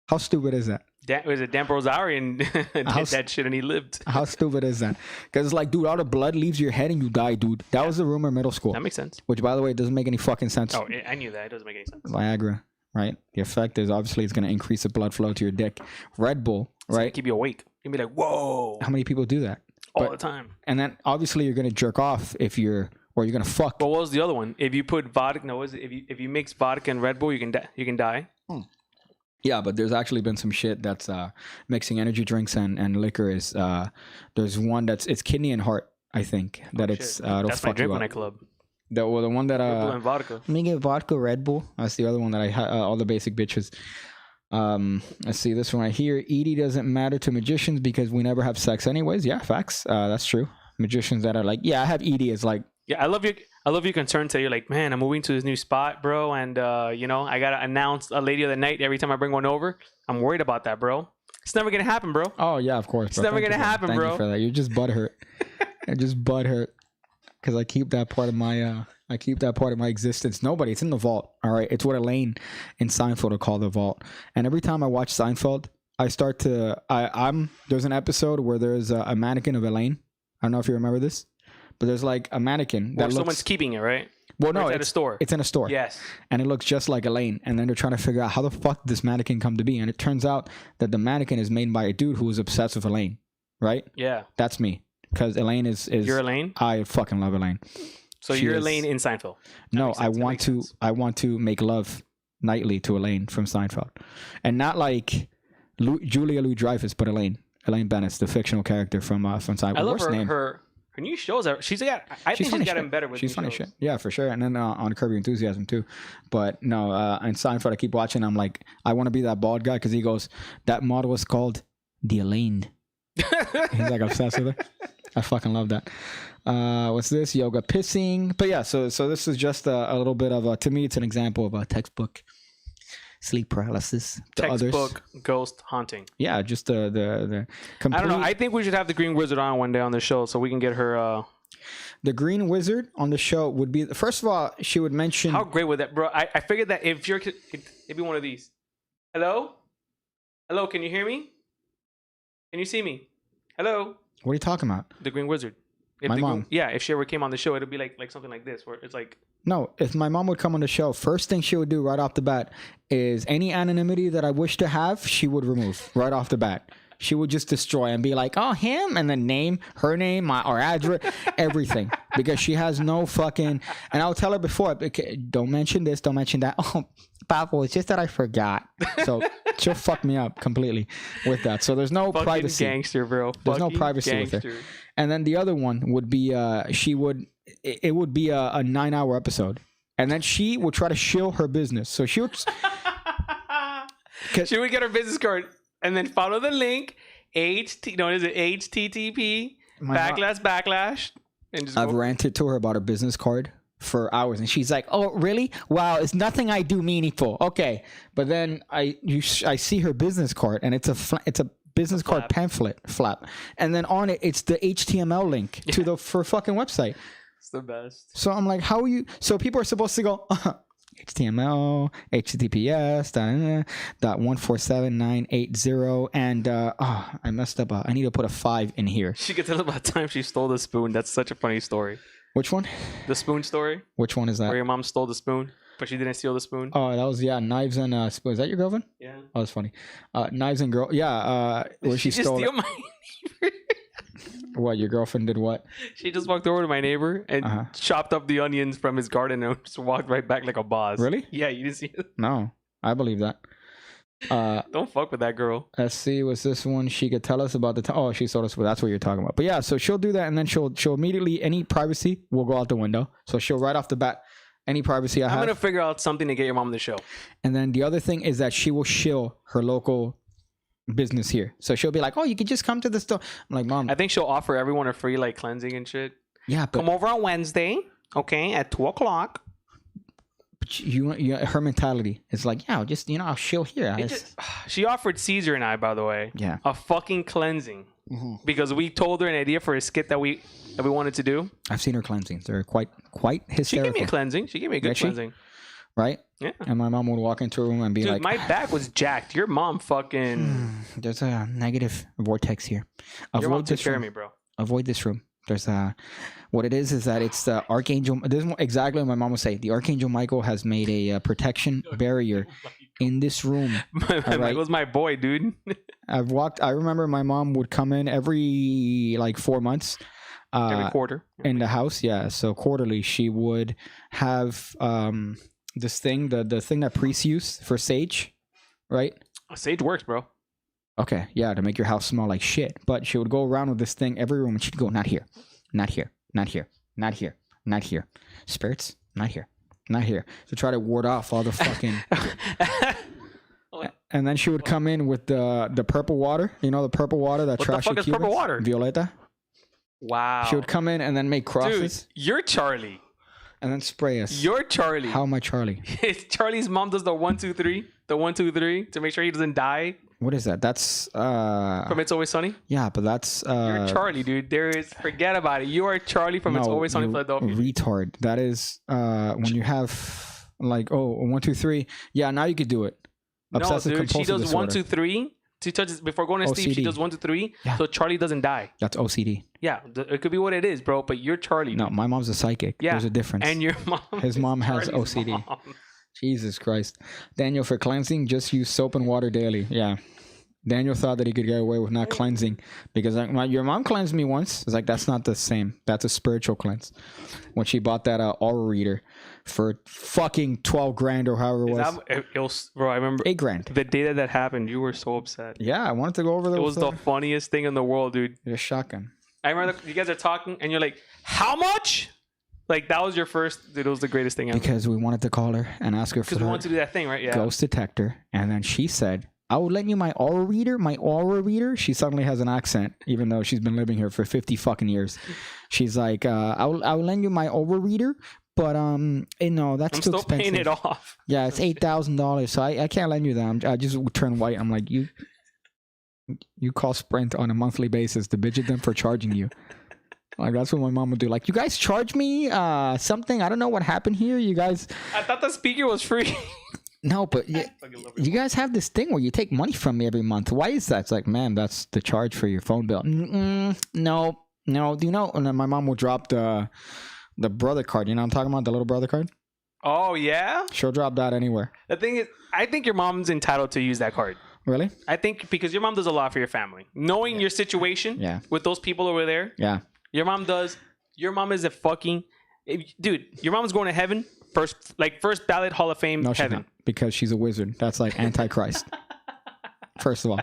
How stupid is that? Was it Dan Rosarian did that shit and he lived? How stupid is that? Because it's like, dude, all the blood leaves your head and you die, dude. That was the rumor in middle school. That makes sense. Which, by the way, doesn't make any fucking sense. Oh, I knew that. It doesn't make any sense. Viagra. Right? The effect is obviously it's going to increase the blood flow to your dick. Red Bull, right? Keep you awake. You'll be like, whoa. How many people do that? All the time. And then obviously you're going to jerk off or you're going to fuck. But what was the other one? If you put vodka, if you mix vodka and Red Bull, you can die. Yeah, but there's actually been some shit that's mixing energy drinks and liquor is there's one it's kidney and heart, I think, that it's it'll that's fuck my drink you when up. I club. The one that Red Bull and vodka. Let me get vodka, Red Bull. That's the other one that I all the basic bitches. Let's see this one right here. ED doesn't matter to magicians because we never have sex anyways. Yeah, facts. That's true. Magicians that are like, yeah, I have ED is like, yeah, I love your concern. You're like, man, I'm moving to this new spot, bro, and I gotta announce a lady of the night every time I bring one over. I'm worried about that, bro. It's never gonna happen, bro. Oh yeah, of course. Bro. It's never gonna happen, bro. Thank you for that. You're just butthurt. You're just butthurt because I keep that part of my existence. Nobody. It's in the vault. All right. It's what Elaine in Seinfeld will call the vault. And every time I watch Seinfeld, I start to there's an episode where there's a mannequin of Elaine. I don't know if you remember this. But there's like a mannequin that someone's keeping it, right? Well, no, it's at a store. It's in a store. Yes. And it looks just like Elaine. And then they're trying to figure out how the fuck did this mannequin come to be. And it turns out that the mannequin is made by a dude who was obsessed with Elaine. Right? Yeah. That's me. Because Elaine is... You're Elaine? I fucking love Elaine. So you're Elaine in Seinfeld? No, I want to make love nightly to Elaine from Seinfeld. And not like Julia Louis-Dreyfus, but Elaine. Elaine Bennis, the fictional character from Seinfeld. I love her new shows. I think she's gotten better with. She's funny shit. Yeah, for sure. And then on Curb Your Enthusiasm too. But no, in Seinfeld, I keep watching. I'm like, I want to be that bald guy because he goes, that model is called the Elaine. He's like obsessed with her. I fucking love that. What's this? Yoga pissing. But yeah, so this is just a little bit of to me, it's an example of a textbook sleep paralysis. Textbook ghost haunting. Yeah, just the complete... I don't know. I think we should have the Green Wizard on one day on the show so we can get her. The Green Wizard on the show would be... First of all, she would mention... How great would that... Bro, I figured that if you're... It'd be one of these. Hello? Hello, can you hear me? Can you see me? Hello? What are you talking about? The Green Wizard. My mom. If she ever came on the show, it'd be like something like this, where it's like... No, if my mom would come on the show, first thing she would do right off the bat is any anonymity that I wish to have, she would remove right off the bat. She would just destroy and be like, oh, him, and then name, her name, our address, everything. Because she has no fucking... And I'll tell her before, okay, don't mention this, don't mention that. Oh, Papa, it's just that I forgot. So she'll fuck me up completely with that. So there's no fucking privacy. Gangster, bro. There's no privacy with her. And then the other one would be, it would be a 9-hour episode. And then she would try to shill her business. So she would... She would get her business card and then follow the link, HTTP, // and just I've ranted to her about her business card for hours. And she's like, oh, really? Wow, it's nothing I do meaningful. Okay. But then I see her business card and it's a business card pamphlet flap, and then on it it's the HTML link to the fucking website. It's the best. So I'm like, how are you? So people are supposed to go HTML, HTTPS, .147980, and I messed up. I need to put a 5 in here. She could tell about the time she stole the spoon. That's such a funny story. Which one? The spoon story. Which one is that? Where your mom stole the spoon, but she didn't steal the spoon. Oh, that was knives and spoon. Is that your girlfriend? Yeah. Oh, that's funny. Knives and girl. Yeah. Where she stole steal it. My What, your girlfriend did what? She just walked over to my neighbor and chopped up the onions from his garden and just walked right back like a boss. Really? Yeah, you didn't see it? No, I believe that. Don't fuck with that girl. Let's see, was this one? She could tell us about the oh, she told us. Well, that's what you're talking about. But yeah, so she'll do that, and then she'll immediately, any privacy will go out the window. So she'll right off the bat, any privacy I have. I'm gonna figure out something to get your mom on the show. And then the other thing is that she will shill her local business here. So she'll be like, "Oh, you could just come to the store." I'm like, "Mom." I think she'll offer everyone a free like cleansing and shit. Yeah, but come over on Wednesday, okay, at 2:00. Her mentality is like, yeah, just I'll chill here. She offered Caesar and I, by the way, a fucking cleansing because we told her an idea for a skit that we wanted to do. I've seen her cleansings; they're quite hysterical. She gave me a cleansing. She gave me a good cleansing. Right? Yeah. And my mom would walk into a room and be like, my back was jacked. Your mom fucking. There's a negative vortex here. Your mom took care of me, bro. Avoid this room. There's what it is that it's the Archangel. This is exactly what my mom would say. The Archangel Michael has made a protection barrier in this room. Michael's my boy, dude. I remember my mom would come in every like 4 months. Every quarter. In the house, yeah. So quarterly, she would have this thing, the thing that priests use for sage, right? Sage works, bro. Okay, yeah, to make your house smell like shit. But she would go around with this thing every room, and she'd go, not here, not here, not here, not here, not here. Spirits, not here, not here. To try to ward off all the fucking... And then she would come in with the purple water. You know, the purple water that trashy What the fuck is purple water? Violeta. Wow. She would come in and then make crosses. Dude, you're Charlie. And then spray us. You're Charlie. How am I Charlie? Charlie's mom does the 1, 2, 3. The 1, 2, 3 to make sure he doesn't die. What is that? That's from It's Always Sunny? Yeah, but that's you're Charlie, dude. Forget about it. You are Charlie from It's Always Sunny in Philadelphia. Retard. That is when you have like 1, 2, 3. Yeah, now you could do it. Obsessive no, dude. She does disorder. 1, 2, 3. She touches before going to sleep. She does 1, 2, 3. Yeah. So Charlie doesn't die. That's OCD. Yeah, it could be what it is, bro. But you're Charlie. No, my mom's a psychic. Yeah, there's a difference. And your mom. His mom has OCD. Mom. Jesus Christ, Daniel, for cleansing, just use soap and water daily. Yeah, Daniel thought that he could get away with not cleansing because your mom cleansed me once. It's like that's not the same. That's a spiritual cleanse. When she bought that aura reader for fucking $12,000 or however it was. Bro, I remember $8,000. The day that happened, you were so upset. Yeah, I wanted to go over there. It was the funniest thing in the world, dude. It was shocking. I remember you guys are talking and you're like, "How much?" Like that was your first. Dude, it was the greatest thing ever. Because we wanted to call her and ask her for. Because we wanted to do that thing, right? Yeah. Ghost detector, and then she said, "I will lend you my aura reader." My aura reader. She suddenly has an accent, even though she's been living here for 50 fucking years. She's like, "I will lend you my aura reader." But no, that's too expensive. I'm still paying it off. Yeah, it's $8,000, so I can't lend you that. I just turn white. I'm like, you call Sprint on a monthly basis to bitch at them for charging you. Like that's what my mom would do. Like, you guys charge me something. I don't know what happened here. You guys. I thought the speaker was free. No, but you guys have this thing where you take money from me every month. Why is that? It's like, man, that's the charge for your phone bill. No. Do you know? And then my mom will drop the brother card. You know what I'm talking about? The little brother card? Oh, yeah? She'll drop that anywhere. The thing is, I think your mom's entitled to use that card. Really? I think because your mom does a lot for your family. Knowing your situation with those people over there. Yeah. Your mom does. Your mom is a fucking... Dude, your mom's going to heaven. First ballot Hall of Fame heaven. She's not, because she's a wizard. That's like Antichrist. First of all.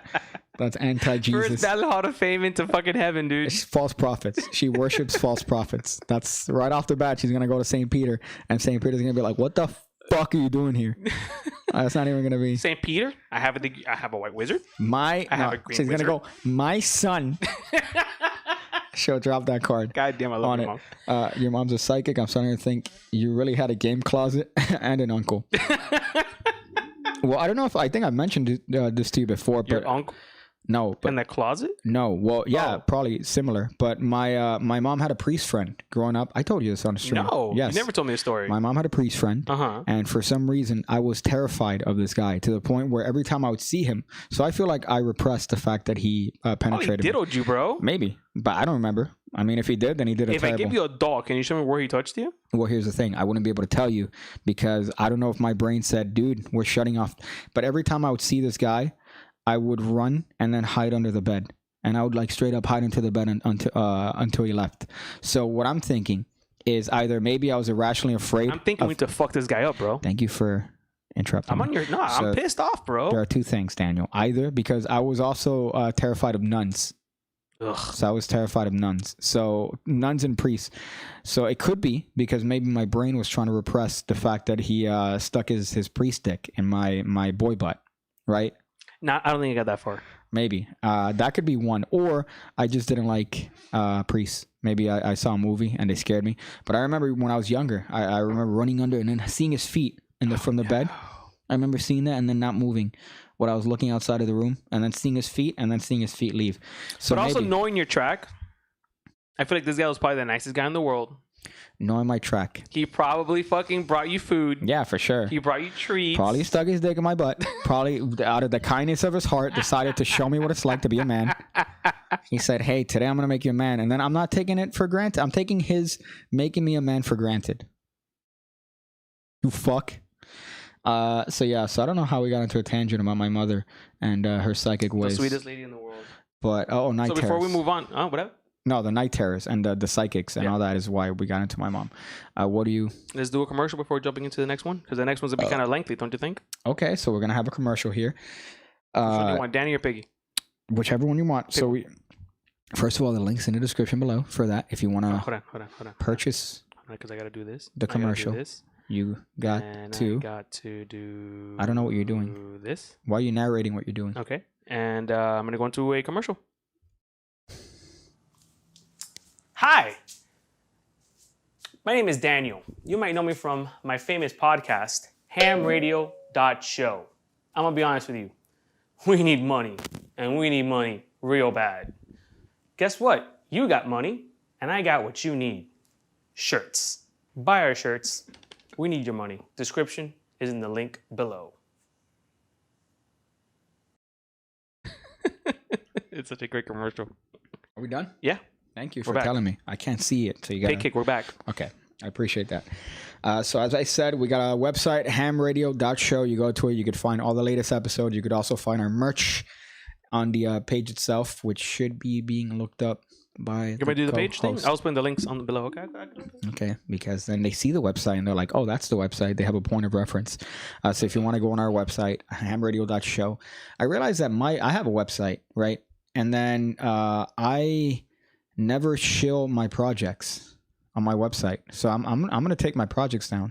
That's anti-Jesus. First ballot Hall of Fame into fucking heaven, dude. It's false prophets. She worships false prophets. That's right off the bat. She's going to go to St. Peter. And St. Peter's going to be like, what the fuck are you doing here? That's not even going to be... St. Peter? I have a white wizard. I have a green she's going to go, my son... She'll drop that card. God damn, I love your mom. Your mom's a psychic. I'm starting to think you really had a game closet and an uncle. Well, I don't know if I think I mentioned this to you before, but your uncle. No, but in the closet. No, well, yeah, probably similar. But my mom had a priest friend growing up. I told you this on the stream. No, yes, you never told me the story. My mom had a priest friend, and for some reason, I was terrified of this guy to the point where every time I would see him, so I feel like I repressed the fact that he penetrated. He diddled you, bro. Maybe, but I don't remember. I mean, if he did, then he did a terrible. If I give you a doll, can you show me where he touched you? Well, here's the thing. I wouldn't be able to tell you because I don't know if my brain said, dude, we're shutting off. But every time I would see this guy, I would run and then hide under the bed. and I would like straight up hide into the bed until he left. So what I'm thinking is either maybe I was irrationally afraid. I'm thinking we need to fuck this guy up, bro. Thank you for interrupting. I'm pissed off, bro. There are two things, Daniel. Either because I was also terrified of nuns. Ugh. So I was terrified of nuns. So nuns and priests. So it could be because maybe my brain was trying to repress the fact that he stuck his priest dick in my boy butt, right? No, I don't think I got that far. Maybe. That could be one. Or I just didn't like priests. Maybe I saw a movie and they scared me. But I remember when I was younger, I remember running under and then seeing his feet from the bed. I remember seeing that and then not moving when I was looking outside of the room and then seeing his feet and then seeing his feet leave. So but also maybe, knowing your track, I feel like this guy was probably the nicest guy in the world. knowing my track. He probably fucking brought you food. Yeah, for sure. He brought you treats. Probably stuck his dick in my butt. Probably out of the kindness of his heart decided to show me what it's like to be a man. He said, hey, today I'm going to make you a man. And then I'm not taking it for granted. I'm taking his making me a man for granted. You fuck. So I don't know how we got into a tangent about my mother and her psychic ways. The sweetest lady in the world. But night terrors. So before we move on, whatever. No, the night terrors and the psychics and all that is why we got into my mom. What do you? Let's do a commercial before jumping into the next one, because the next one's gonna be kind of lengthy, don't you think? Okay, so we're gonna have a commercial here. Which one do you want, Danny or Piggy? Whichever one you want. So first of all, the link's in the description below for that. If you want to hold on. purchase, because I gotta do this. The commercial. You got to. I got to do. I don't know what you're doing. This. Why are you narrating what you're doing? Okay, and I'm gonna go into a commercial. Hi, my name is Daniel. You might know me from my famous podcast, hamradio.show. I'm gonna be honest with you. We need money, and we need money real bad. Guess what? You got money, and I got what you need. Shirts. Buy our shirts. We need your money. Description is in the link below. It's such a great commercial. Are we done? Yeah. Thank you for telling me. I can't see it, so you got. Hey, Kick, we're back. Okay, I appreciate that. So as I said, we got a website, hamradio.show. You go to it, you could find all the latest episodes. You could also find our merch on the page itself, which should be being looked up by. You want to do the page thing? I'll put the links on below. Okay, because then they see the website and they're like, "Oh, that's the website." They have a point of reference. So if you want to go on our website, hamradio.show, I realized that I have a website, right? And then I never shill my projects on my website, so I'm gonna take my projects down.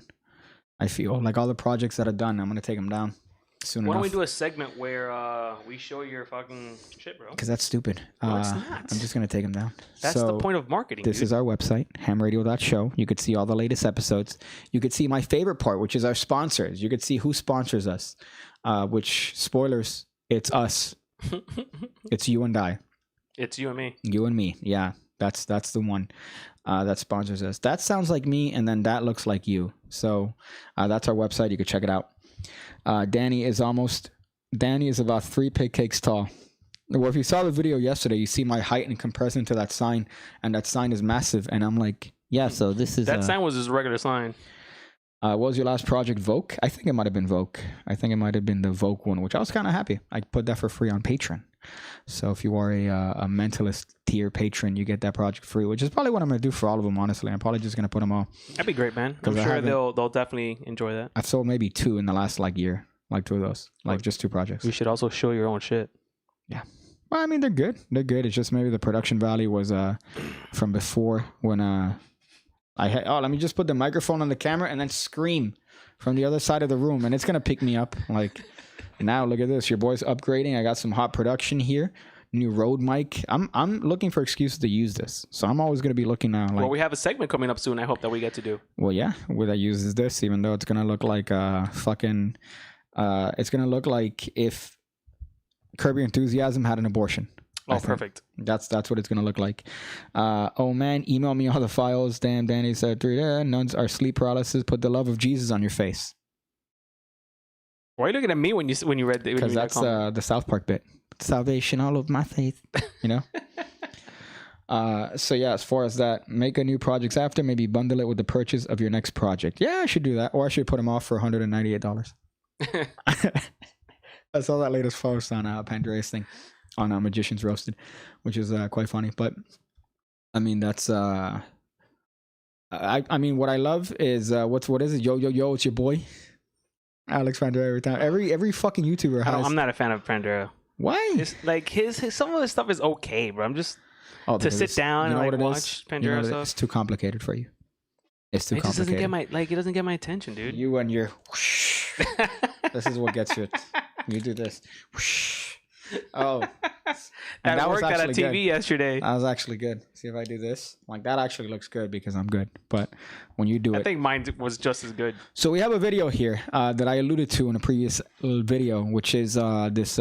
I feel like all the projects that are done, I'm gonna take them down soon enough. Why don't we do a segment where we show your fucking shit, bro? Because that's stupid. No, it's not. I'm just gonna take them down. That's the point of marketing. This is our website, hamradio.show. You could see all the latest episodes. You could see my favorite part, which is our sponsors. You could see who sponsors us. Which spoilers? It's us. It's you and I. It's you and me. You and me. Yeah, that's the one that sponsors us. That sounds like me, and then that looks like you. So that's our website. You can check it out. Danny is about 3 pig cakes tall. Well, if you saw the video yesterday, you see my height in comparison to that sign, and that sign is massive. And I'm like, yeah. So this is that sign was just a regular sign. What was your last project? Vogue? I think it might have been Vogue. I think it might have been the Vogue one, which I was kind of happy. I put that for free on Patreon. So if you are a mentalist tier patron, you get that project free, which is probably what I'm going to do for all of them, honestly. I'm probably just going to put them all. That'd be great, man. I'm sure they'll definitely enjoy that. I've sold maybe 2 in the last year, like 2 of those, like just 2 projects. You should also show your own shit. Yeah. Well, I mean, they're good. They're good. It's just maybe the production value was from before when let me just put the microphone on the camera and then scream from the other side of the room, and it's going to pick me up. Like, now look at this. Your boy's upgrading. I got some hot production here. New Rode mic. I'm looking for excuses to use this. So I'm always going to be looking now. Well, we have a segment coming up soon. I hope that we get to do. Well, yeah. Where that uses this, even though it's going to look like it's going to look like if Curb Your Enthusiasm had an abortion. Oh, perfect. That's what it's gonna look like. Oh man, email me all the files. Damn, Danny said 3. Nuns are sleep paralysis. Put the love of Jesus on your face. Why are you looking at me when you read that? Because that's the South Park bit. Salvation all over my faith. You know. So yeah, as far as that, make a new projects after. Maybe bundle it with the purchase of your next project. Yeah, I should do that, or I should put them off for $198. I saw that latest post on Pandra's thing. on Magicians Roasted, which is quite funny. But I mean, that's I mean, what I love is what is it? Yo yo yo, it's your boy Alex Pandera. Every time, every fucking YouTuber has. I'm not a fan of Pandera. Why? It's like his some of his stuff is okay, bro. I'm just to because sit down and like watch Pandera stuff. It's too complicated for you. It's too It just complicated. it doesn't get my attention, dude. You and your whoosh. This is what gets you. You do this. Whoosh. Oh, and that worked at a TV good. yesterday. That was actually good. See if I do this. Like that actually looks good because I'm good. But when you do it, I think mine was just as good. So we have a video here that I alluded to in a previous video, which is this.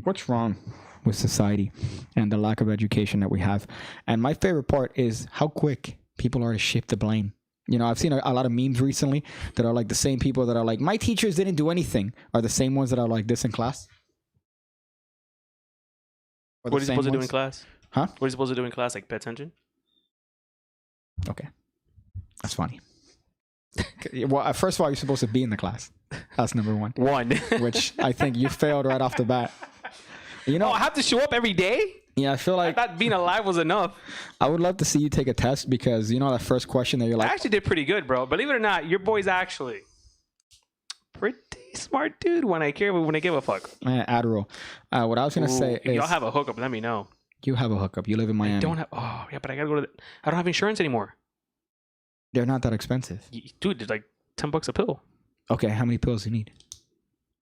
What's wrong with society and the lack of education that we have? And my favorite part is how quick people are to shift the blame. You know, I've seen a lot of memes recently that are like the same people that are like, my teachers didn't do anything, are the same ones that are like this in class. What are you supposed to do in class? Huh? What are you supposed to do in class? Like pay attention? Okay. That's funny. Well, first of all, you're supposed to be in the class. That's number one. Which I think you failed right off the bat. You know, I have to show up every day? Yeah, I feel like I thought being alive was enough. I would love to see you take a test because you know that first question that you're like, I actually did pretty good, bro. Believe it or not, your boy's actually pretty smart dude when I give a fuck. Adderall. What I was gonna say if is, y'all have a hookup, let me know. You have a hookup. You live in Miami. I don't have. Oh yeah, but I gotta go to. I don't have insurance anymore. They're not that expensive, dude. It's like $10 a pill. Okay, how many pills do you need?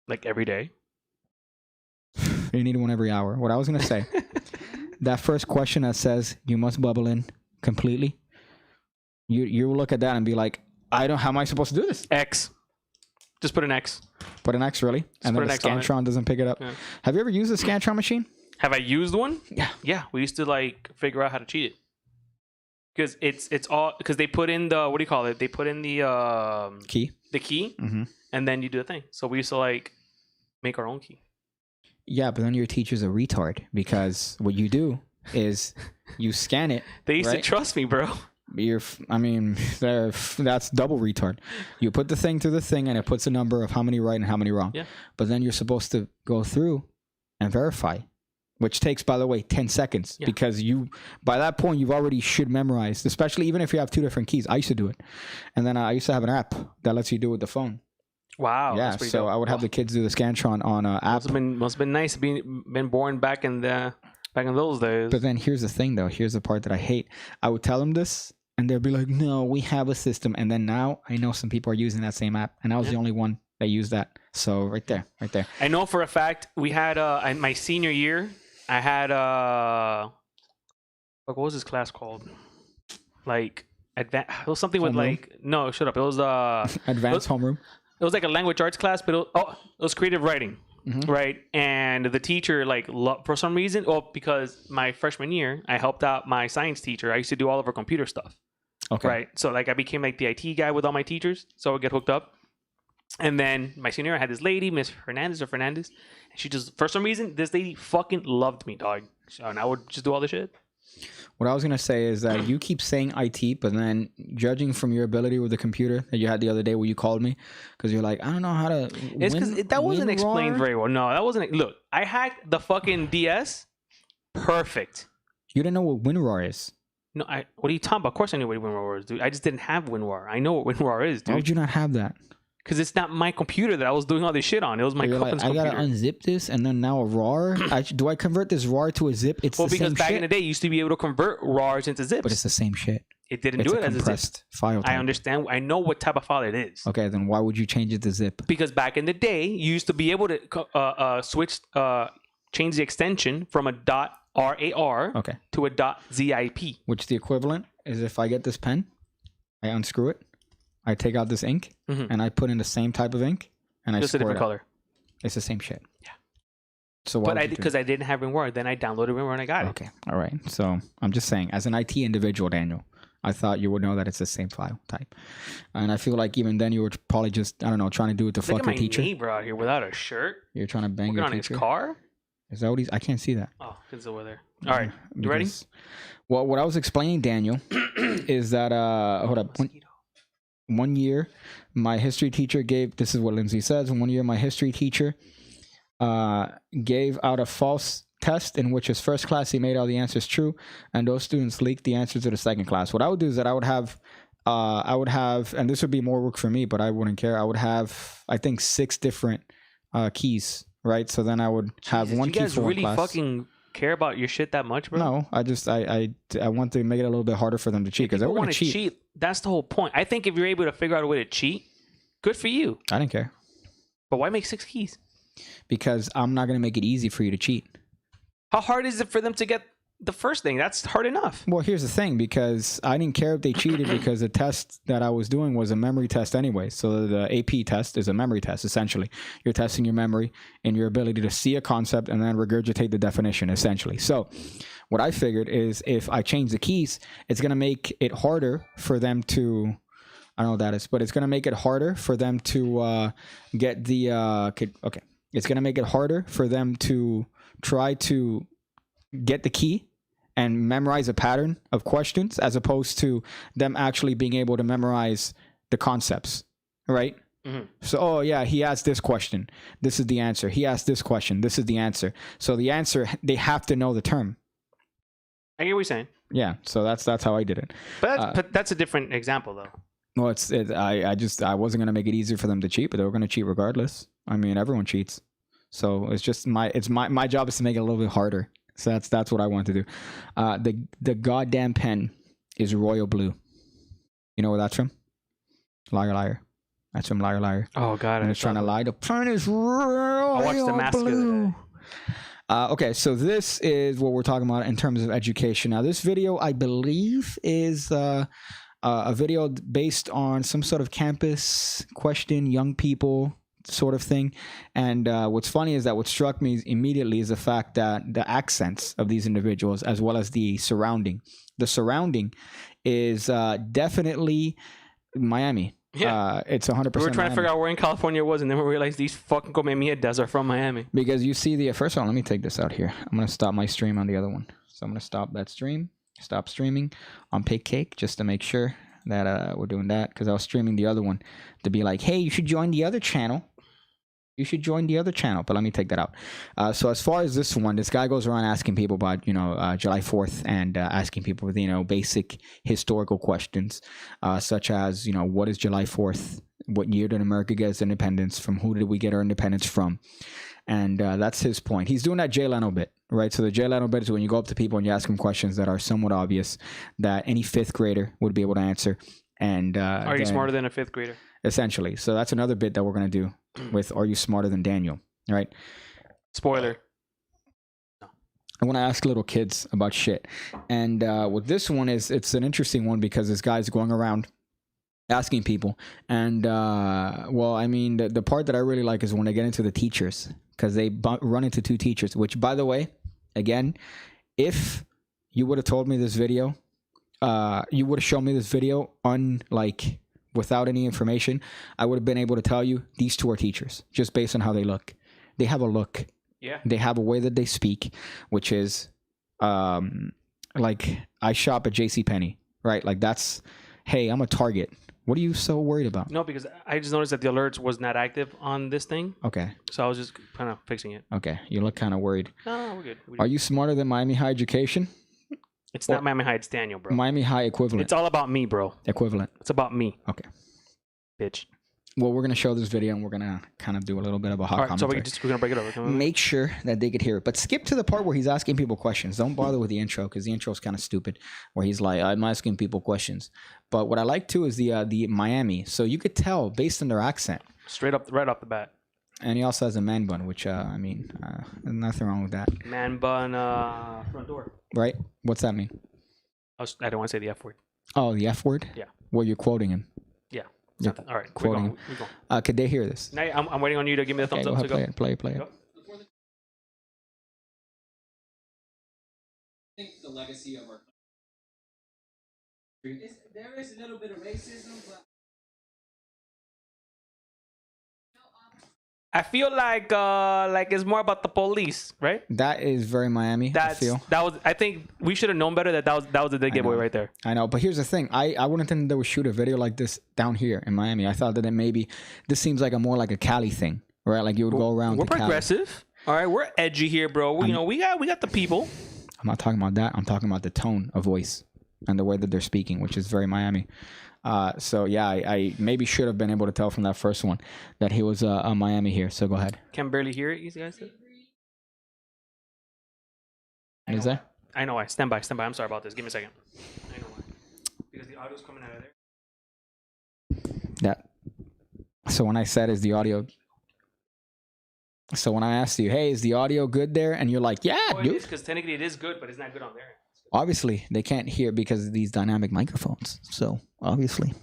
Like every day. You need one every hour. What I was gonna say, that first question that says you must bubble in completely. You look at that and be like, I don't. How am I supposed to do this? X. Just put an X. Put an X, really? And then the Scantron doesn't pick it up. Yeah. Have you ever used a Scantron machine? Have I used one? Yeah. Yeah. We used to like figure out how to cheat it. Because it's all because they put in the what do you call it? They put in the key. The key, and then you do the thing. So we used to like make our own key. Yeah, but then your teacher's a retard because what you do is you scan it. They used to trust me, bro. That's double retard. You put the thing through the thing and it puts a number of how many right and how many wrong. Yeah. But then you're supposed to go through and verify, which takes, by the way, 10 seconds because by that point, you've already should memorize, especially even if you have two different keys. I used to do it. And then I used to have an app that lets you do it with the phone. Wow. Yeah. So dope. I would have the kids do the Scantron on an app. Must have been nice being born back in those days. But then here's the thing, though. Here's the part that I hate. I would tell them this. And they'll be like, no, we have a system. And then now I know some people are using that same app. And I was the only one that used that. So right there. I know for a fact we had in my senior year, I had what was this class called? Like it was something with no, shut up. It was advanced homeroom. It was like a language arts class, but it was creative writing. Right. And the teacher, for some reason, because my freshman year, I helped out my science teacher. I used to do all of her computer stuff. Okay. Right. So I became the IT guy with all my teachers. So I would get hooked up. And then my senior year, I had this lady, Miss Fernandez. And she just, for some reason, this lady fucking loved me, dog. So, and I would just do all the shit. What I was going to say is that you keep saying IT, but then judging from your ability with the computer that you had the other day where you called me, because you're like, I don't know how to. It's because that wasn't explained very well. No, that wasn't. Look, I hacked the fucking DS. Perfect. You didn't know what WinRAR is. No, what are you talking about? Of course I knew what WinRAR is, dude. I just didn't have WinRAR. I know what WinRAR is, dude. Why would you not have that? Because it's not my computer that I was doing all this shit on. It was my cousin's computer. I gotta unzip this and then now a RAR. Do I convert this RAR to a zip? It's the same shit. Well, because back in the day, you used to be able to convert RARs into zips. But it's the same shit. It didn't do it as a compressed file type. I understand. I know what type of file it is. Okay, then why would you change it to zip? Because back in the day, you used to be able to change the extension from a .rar to a .zip. Which the equivalent is if I get this pen, I unscrew it, I take out this ink, and I put in the same type of ink, and I just a different color. It's the same shit. Yeah. So because I didn't have WinRAR, then I downloaded WinRAR and I got it. Okay. All right. So I'm just saying, as an IT individual, Daniel, I thought you would know that it's the same file type, and I feel like even then you were probably just trying to do it to fuck your teacher. Look at my neighbor out here without a shirt. You're trying to bang your teacher. On his car. Is that what he's? I can't see that. Oh, it's over there. All right, you ready? Well, what I was explaining, Daniel, is that hold up. One year, my history teacher gave. This is what Lindsay says. 1 year, my history teacher gave out a false test in which his first class he made all the answers true, and those students leaked the answers to the second class. What I would do is that I would have, and this would be more work for me, but I wouldn't care. I would have, I think, 6 different keys, right? So then I would have one key for one class. You guys really fucking care about your shit that much, bro? No, I want to make it a little bit harder for them to cheat because they want to cheat. That's the whole point. I think if you're able to figure out a way to cheat, good for you. I didn't care. But why make 6 keys? Because I'm not going to make it easy for you to cheat. How hard is it for them to get the first thing? That's hard enough. Well, here's the thing, because I didn't care if they cheated because the test that I was doing was a memory test anyway. So the AP test is a memory test, essentially. You're testing your memory and your ability to see a concept and then regurgitate the definition, essentially. So what I figured is if I change the keys, it's going to make it harder for them to... I don't know what that is, but it's going to make it harder for them to get the... okay. It's going to make it harder for them to try to get the key and memorize a pattern of questions as opposed to them actually being able to memorize the concepts, right? Mm-hmm. So, oh yeah, he asked this question. This is the answer. He asked this question. This is the answer. So the answer, they have to know the term. I get what you're saying. Yeah, so that's how I did it. But that's a different example, though. Well, I wasn't gonna make it easier for them to cheat, but they were gonna cheat regardless. I mean, everyone cheats. So it's just my job is to make it a little bit harder. So that's what I want to do. The goddamn pen is royal blue. You know where that's from? Liar, liar. That's from Liar, Liar. Oh God, I'm just trying to lie. The pen is royal blue. I watched The Mask the other day. Okay, so this is what we're talking about in terms of education. Now, this video, I believe, is a video based on some sort of campus question, young people sort of thing. And what's funny is that what struck me immediately is the fact that the accents of these individuals, as well as the surrounding is definitely Miami. Yeah, it's 100%. We were trying Miami. to figure out where in California it was, and then we realized these fucking come mierdas are from Miami. Because you see the first one. Let me take this out here. I'm gonna stop my stream on the other one. So I'm gonna stop that stream. Stop streaming on Pig Cake just to make sure that we're doing that, because I was streaming the other one to be like, hey, you should join the other channel. You should join the other channel, but let me take that out. So as far as this one, this guy goes around asking people about, July 4th and asking people, basic historical questions, such as, what is July 4th? What year did America get its independence? From who did we get our independence from? And that's his point. He's doing that Jay Leno bit, right? So the Jay Leno bit is when you go up to people and you ask them questions that are somewhat obvious that any 5th grader would be able to answer. And are you smarter than a 5th grader? Essentially. So that's another bit that we're going to do with Are You Smarter Than Daniel, right? Spoiler. I want to ask little kids about shit. And with this one, it's an interesting one because this guy's going around asking people. And, the part that I really like is when they get into the teachers, because they run into 2 teachers, which, by the way, again, if you would have told me this video, you would have shown me this video without any information, I would have been able to tell you these 2 are teachers just based on how they look. They have a look. Yeah. They have a way that they speak, which is I shop at JCPenney, right? Like that's, hey, I'm a Target. What are you so worried about? No, because I just noticed that the alerts was not active on this thing. Okay. So I was just kind of fixing it. Okay. You look kind of worried. No, we're good. Are you smarter than Miami High Education? It's not Miami High, it's Daniel, bro. Miami High equivalent. It's all about me, bro. Equivalent. It's about me. Okay. Bitch. Well, we're going to show this video and we're going to kind of do a little bit of a hot commentary. So we're going to break it over. Make sure that they could hear it. But skip to the part where he's asking people questions. Don't bother with the intro because the intro is kind of stupid where he's like, I'm asking people questions. But what I like too is the Miami. So you could tell based on their accent. Right off the bat. And he also has a man bun, which, there's nothing wrong with that. Man bun front door. Right? What's that mean? I don't want to say the F word. Oh, the F word? Yeah. Well, you're quoting him. Yeah. All right. Quoting we're going. Could they hear this? Now, I'm waiting on you to give me the thumbs up. Play it. Play it. Go. I think the legacy of our country there is a little bit of racism, but I feel like it's more about the police, right? That is very Miami. I think we should have known better that was a big giveaway right there. I know, but here's the thing. I wouldn't think they would shoot a video like this down here in Miami. I thought that this seems like more like a Cali thing, right? Like you would go around. We're to progressive. Cali. All right, we're edgy here, bro. You know, we got the people. I'm not talking about that. I'm talking about the tone of voice and the way that they're speaking, which is very Miami. So yeah, I maybe should have been able to tell from that first one that he was a Miami here. So go ahead. Can barely hear it, you guys. Is there? I know why. Stand by. I'm sorry about this. Give me a second. I know why. Because the audio's coming out of there. That. So when I said, "Is the audio?" So when I asked you, "Hey, is the audio good there?" and you're like, "Yeah, dude," because technically it is good, but it's not good on there. Obviously, they can't hear because of these dynamic microphones. So obviously,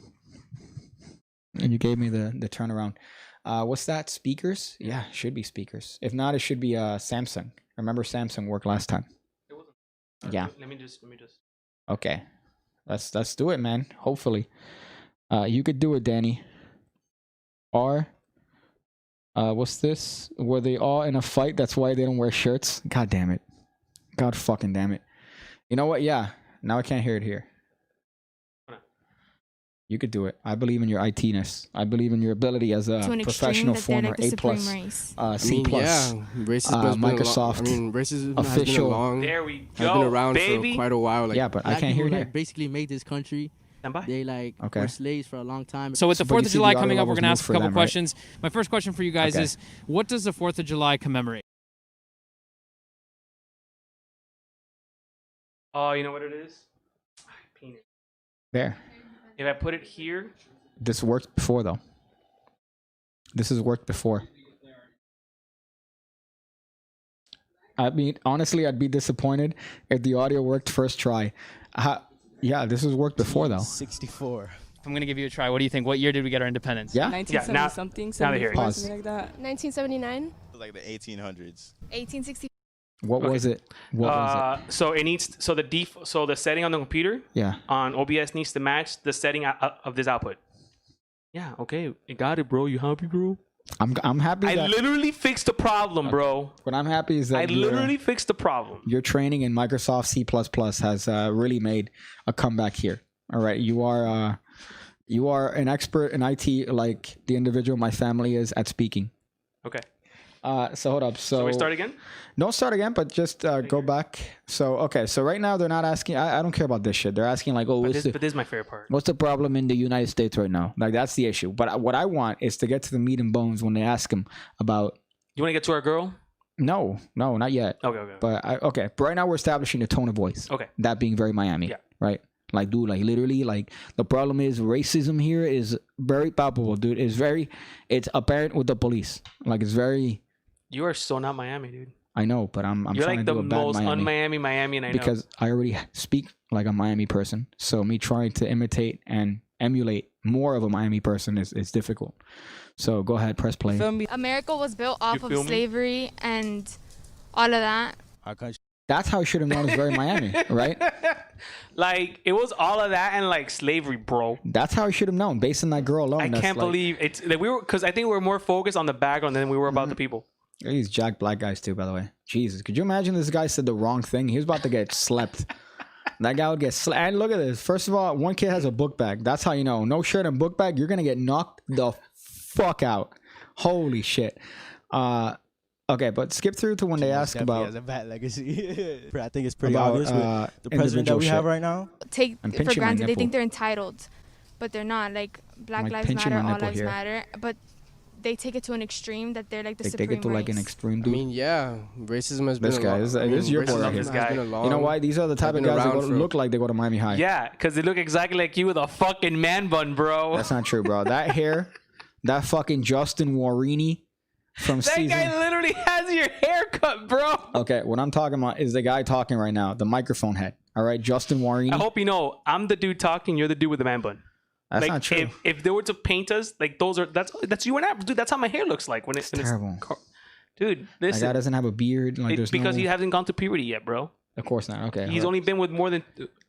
and you gave me the turnaround. What's that? Speakers? Yeah, should be speakers. If not, it should be Samsung. Remember, Samsung worked last time. It wasn't. Yeah. Let me just. Okay, let's do it, man. Hopefully, you could do it, Danny. What's this? Were they all in a fight? That's why they don't wear shirts. God damn it. God fucking damn it. You know what? Yeah. Now I can't hear it here. You could do it. I believe in your IT-ness. I believe in your ability as a professional former A+, C+, Microsoft racism official. has been a long. There we Has go, been around baby. for quite a while. Like, Yeah, but I can't hear it here. Basically made this country. Stand by. They Okay. were slaves for a long time. So with the But you 4th of see July the coming audio up, we're levels going to move ask a for couple them, right? questions. My first question for you guys Okay. is, what does the 4th of July commemorate? Oh, you know what it is? Penis. There. If I put it here, This worked before, though. This has worked before. I mean, honestly, I'd be disappointed if the audio worked first try. Yeah, this has worked before, though. 64. I'm going to give you a try. What do you think? What year did we get our independence? Yeah? 1970 now- something, now they hear 74, it. Pause. something like that. 1979, Like the 1800s. 1860. What Okay. was it? What was it? So it needs so the setting on the computer Yeah. on OBS needs to match the setting of this output. Yeah, okay, you got it, bro. You happy, bro? I'm happy I that literally fixed the problem, bro. what I'm happy is that I literally fixed the problem. your training in Microsoft C++ has really made a comeback here. All right, you are an expert in IT, like the individual my family is at speaking. Okay. So hold up. So we start again? Don't start again, but just go back. So okay, so right now they're not asking. I don't care about this shit. They're asking like, oh, But this is my favorite part. what's the problem in the United States right now? Like that's the issue. But what I want is to get to the meat and bones when they ask them about. You want to get to our girl? No, not yet. Okay. But but right now we're establishing the tone of voice. Okay. That being very Miami. Yeah. Right. Like, dude, like literally, like the problem is racism here is very palpable, dude. It's apparent with the police. Like it's very. You are so not Miami, dude. I know, but I'm You're trying like to the do a bad most Miami. un-Miami I know. Because I already speak like a Miami person. So me trying to imitate and emulate more of a Miami person is difficult. So go ahead, press play. Feel me? America was built off of feel me? slavery and all of that. Our country. That's how I should have known it's very Miami, right? Like it was all of that and like slavery, bro. That's how I should have known based on that girl alone. I That's can't like, believe it's like we were because I think we were more focused on the background than we were about the people. These jack black guys too, by the way. Jesus, could you imagine this guy said the wrong thing? He was about to get slept. That guy would get slept. And look at this. First of all, one kid has a book bag. That's how you know. No shirt and book bag, you're gonna get knocked the fuck out. Holy shit. Okay, but skip through to when they ask about has a bad legacy. I think it's pretty about, obvious with the president that individual we have shit. right now. Take I'm for pinching my granted they nipple. think they're entitled, but they're not. Like Black Like Lives pinching Matter, my all nipple lives here. matter, but they take it to an extreme that they're like the they supreme take it to like an race. extreme I dude. mean, yeah, racism has been This a guy, long. this I mean, is your boy racism right has here. been a long. You know why? These are the type of been guys that around for- look like they go to Miami High. Yeah, because they look exactly like you with a fucking man bun, bro. That's not true, bro. That hair, that fucking Justin Warini from That season. guy literally has your haircut, bro. Okay, what I'm talking about is the guy talking right now, the microphone head. All right, Justin Warini. I hope you know I'm the dude talking. You're the dude with the man bun. That's like not true. if they were to paint us, like that's you and I, dude. That's how my hair looks like when it's terrible. Dude, That listen, guy doesn't have a beard. Like, there's because no, he hasn't gone to puberty yet, bro. Of course not. Okay. He's only been with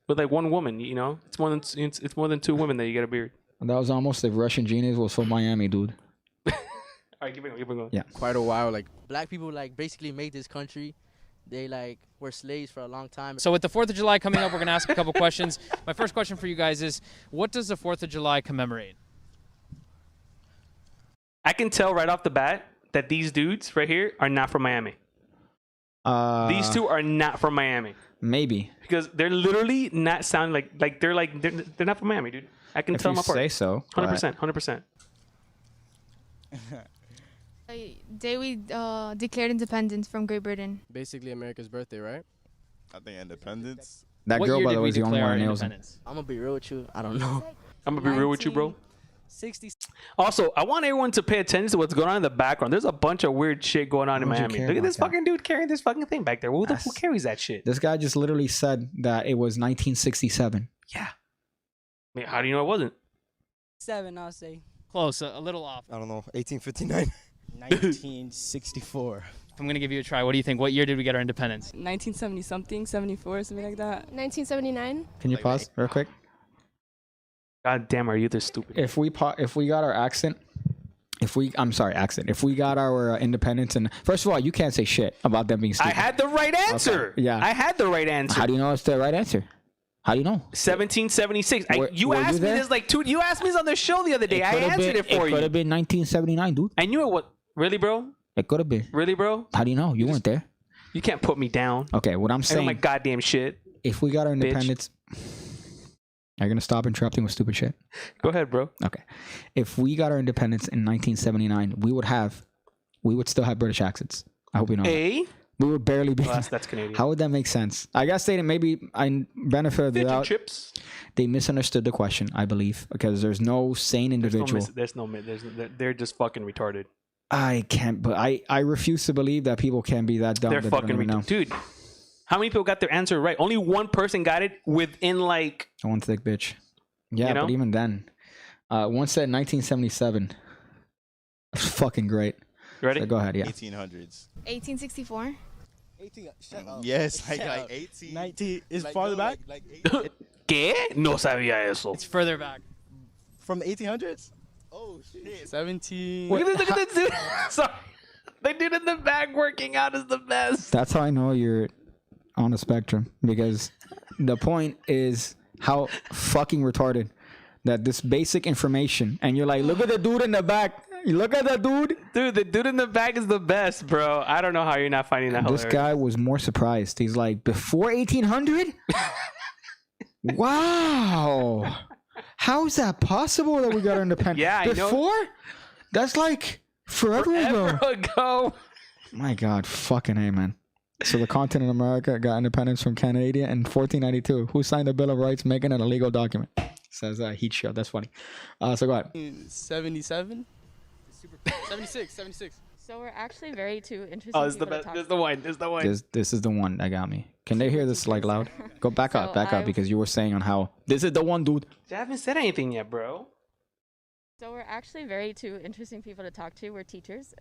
like one woman. You know, it's more than two women that you get a beard. That was almost if Russian Genius was from Miami, dude. All right, keep it going. Yeah. quite a while. Like Black people basically made this country. They were slaves for a long time. So with the 4th of July coming up, we're going to ask a couple questions. My first question for you guys is, what does the 4th of July commemorate? I can tell right off the bat that these dudes right here are not from Miami. These two are not from Miami maybe. because they're literally not sounding like they're not from Miami, dude. I can If tell you them apart. say so. but- 100%. Day we declared independence from Great Britain. Basically America's birthday, right? I think independence. That What girl, year by did the way, we is the only declare one our who nails him. independence? I'm gonna be real with you. I don't know. I'm gonna be real with you, bro. 60. Also, I want everyone to pay attention to what's going on in the background. There's a bunch of weird shit going on in Why would you Miami. care Look at about this that? fucking dude carrying this fucking thing back there. Who That's- carries that shit? This guy just literally said that it was 1967. Yeah. I mean, how do you know it wasn't? 7, I'll say. Close, a little off. I don't know. 1859. 1964. I'm going to give you a try. What do you think? What year did we get our independence? 1970 something, 74, something like that. 1979. Can you pause real quick? God damn, are you this stupid? If we got our accent, if we got our independence, and first of all, you can't say shit about them being I stupid. had the right answer. Okay, yeah. I had the right answer. How do you know it's the right answer? How do you know? 1776. You were asked you me there? this like two. You asked me this on the show the other day. I answered it for It could you. have been 1979, dude. I knew it was. Really, bro? It could have been. Really, bro? How do you know? You weren't there. You can't put me down. Okay, what I'm I know saying, my goddamn shit. if we got our independence, are you gonna stop interrupting with stupid shit? Go ahead, bro. Okay. If we got our independence in 1979, we would still have British accents. I hope you know. that. A? We would barely be. Well, that's Canadian. How would that make sense? I guess they maybe I benefit of the Fish and doubt. chips. They misunderstood the question, I believe, because there's no sane individual. They're just fucking retarded. I can't, but I refuse to believe that people can be that dumb. They're that they don't fucking even know. retarded. Dude, how many people got their answer right? Only one person got it within like. One thick bitch. Yeah, You know? but even then, one said 1977. That's fucking great. You ready? So go ahead, yeah. 1800s. 1864. 18. Shut up. Yes, Shut like up. 18. 19 is like, farther no, back Like 18. ¿Qué? No sabía eso. It's further back. from the 1800s. Oh shit. 17. Look at this dude. Sorry. The dude in the back working out is the best. That's how I know you're on the spectrum, because the point is how fucking retarded that this basic information, and you're like, look at the dude in the back. You look at that dude. Dude, the dude in the back is the best, bro. I don't know how you're not finding that This hilarious. guy was more surprised. He's like, before 1800? Wow. How is that possible that we got our independence? Yeah, I know. Before? That's like forever ago. Ever ago. My God, fucking A, man. So the continent of America got independence from Canada in 1492. Who signed the Bill of Rights, making it a legal document? Says Heat Show. That's funny. So go ahead. 77. 76. So we're actually very two interesting Oh, this is the people to best. talk This is the one. This is the one. This is the one that got me. Can they hear this like loud? Go back So up, because you were saying on how this is the one, dude. I haven't said anything yet, bro. So we're actually very two interesting people to talk to. We're teachers.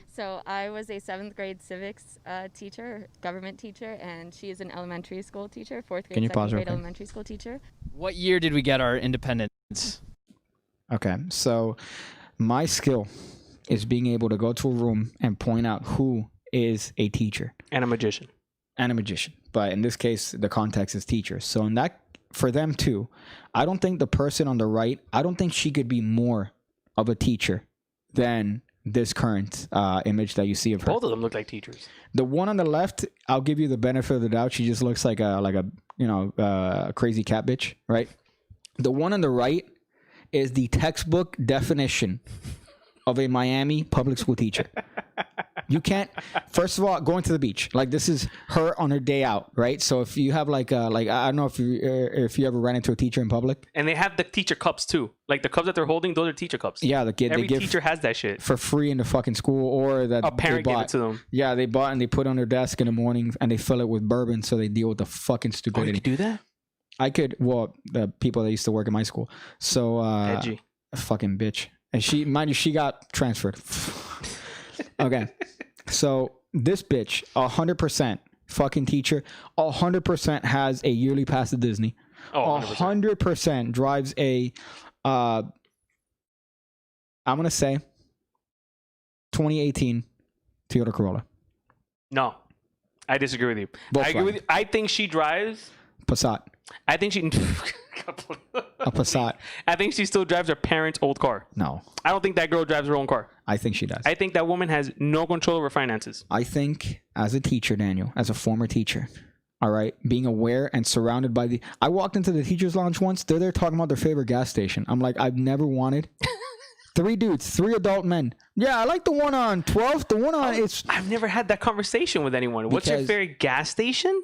So I was a 7th grade civics teacher, government teacher, and she is an elementary school teacher, 4th grade, Can you 2nd pause real grade quick? elementary school teacher. What year did we get our independence? Okay, so my skill is being able to go to a room and point out who is a teacher And a magician. and a magician. But in this case, the context is teacher. So in that, for them too, I don't think the person on the right, I don't think she could be more of a teacher than this current image that you see of her. Both of them look like teachers. The one on the left, I'll give you the benefit of the doubt. She just looks like a crazy cat bitch, right? The one on the right is the textbook definition of a Miami public school teacher. You can't. First of all, going to the beach, like this is her on her day out, right? So if you have I don't know if you ever ran into a teacher in public. And they have the teacher cups too. Like the cups that they're holding, those are teacher cups. Yeah, they Every give teacher has that shit. for free in the fucking school, or that A parent they gave bought. it to them. Yeah, they bought and they put it on their desk in the morning and they fill it with bourbon so they deal with the fucking Oh, you stupidity. could do that? I could, well, the people that used to work in my school. So, Edgy. fucking bitch. And mind you, she got transferred. Okay. So this bitch, 100% fucking teacher, 100% has a yearly pass to Disney. Oh, 100%. 100% drives a, I'm going to say 2018 Toyota Corolla. No. I disagree with you. I agree Volkswagen. with you. I think she drives. Passat. I think she. A Passat. I think she still drives her parents' old car. No, I don't think that girl drives her own car. I think she does. I think that woman has no control over finances. I think as a teacher, Daniel, as a former teacher, all right, being aware and surrounded by the... I walked into the teacher's lounge once. They're there talking about their favorite gas station. I'm like, I've never wanted... 3 dudes, 3 adult men. Yeah, I like the one on 12th. The one on... it's. I've never had that conversation with anyone. What's your Because- favorite gas station?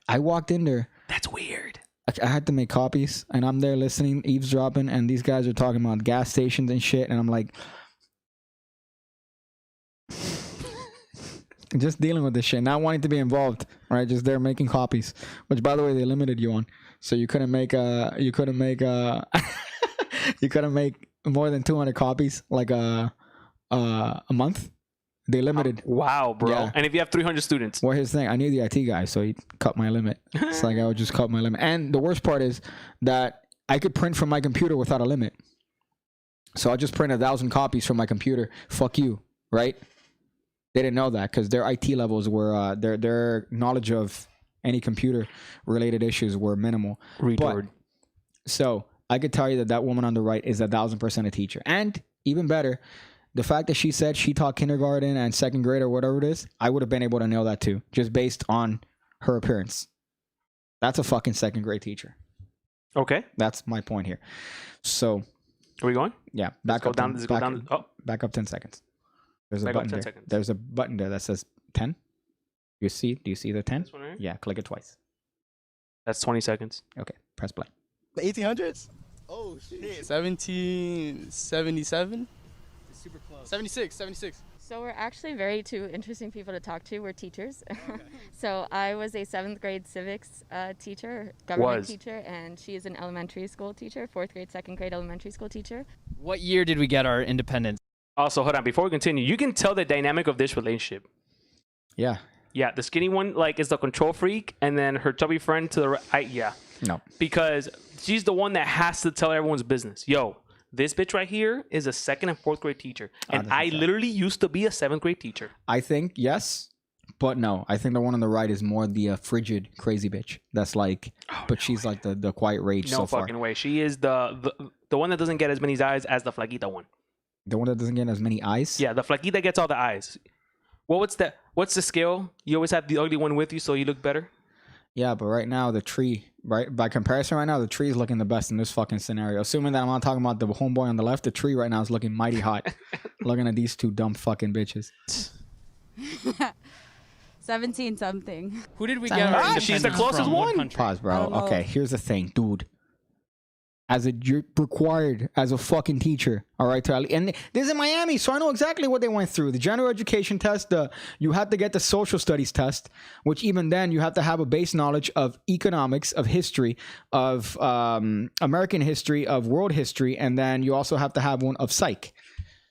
I walked in there. That's weird. I had to make copies, and I'm there listening, eavesdropping, and these guys are talking about gas stations and shit, and I'm like... just dealing with this shit, not wanting to be involved, right? Just there making copies, which by the way they limited you on, so you couldn't make you couldn't make more than 200 copies like a month. They limited. Wow, bro. Yeah. And if you have 300 students, Well, here's the thing. I knew the IT guy, so he cut my limit. It's like I would just cut my limit. And the worst part is that I could print from my computer without a limit. So I just print 1,000 copies from my computer. Fuck you, right? They didn't know that because their IT levels were their knowledge of any computer related issues were minimal. retard. So I could tell you that woman on the right is 1,000% a teacher. And even better, the fact that she said she taught kindergarten and second grade or whatever it is, I would have been able to nail that too, just based on her appearance. That's a fucking second grade teacher. Okay. That's my point here. So Are we going? yeah, Let's go down. Let's go back, down. Oh, back up 10 seconds. There's a Back up button 10 there. seconds. There's a button there that says 10. Do you see the 10? this one right? Yeah, click it twice. That's 20 seconds. Okay, press play. The 1800s? Oh shit. 1777? Super close. 76. So we're actually very two interesting people to talk to. We're teachers. So I was a 7th grade civics teacher, government teacher, and she is an elementary school teacher, 4th grade, 2nd grade elementary school teacher. What year did we get our independence? Also, hold on. Before we continue, you can tell the dynamic of this relationship. Yeah. Yeah, the skinny one like is the control freak, and then her chubby friend to the right. Yeah, No. because she's the one that has to tell everyone's business. Yo, this bitch right here is a 2nd and 4th grade teacher, and that's I insane. literally used to be a 7th grade teacher. I think yes, but no. I think the one on the right is more the frigid, crazy bitch. That's like, but she's like the quiet rage No so far. fucking way. She is the one that doesn't get as many eyes as the flaquita one. The one that doesn't get as many eyes. Yeah, the flaquita gets all the eyes. Well, what's the scale? You always have the ugly one with you, so you look better. Yeah, but right now the tree, right by comparison, right now the tree is looking the best in this fucking scenario. Assuming that I'm not talking about the homeboy on the left, the tree right now is looking mighty hot. Looking at these two dumb fucking bitches. 17 something. Who did we get our independence she's the closest from? What one. country? Pause, I bro. don't know. Okay, here's the thing, dude. You're required as a fucking teacher, all right? And this is in Miami, so I know exactly what they went through. The general education test, you have to get the social studies test, which even then you have to have a base knowledge of economics, of history, of American history, of world history, and then you also have to have one of psych.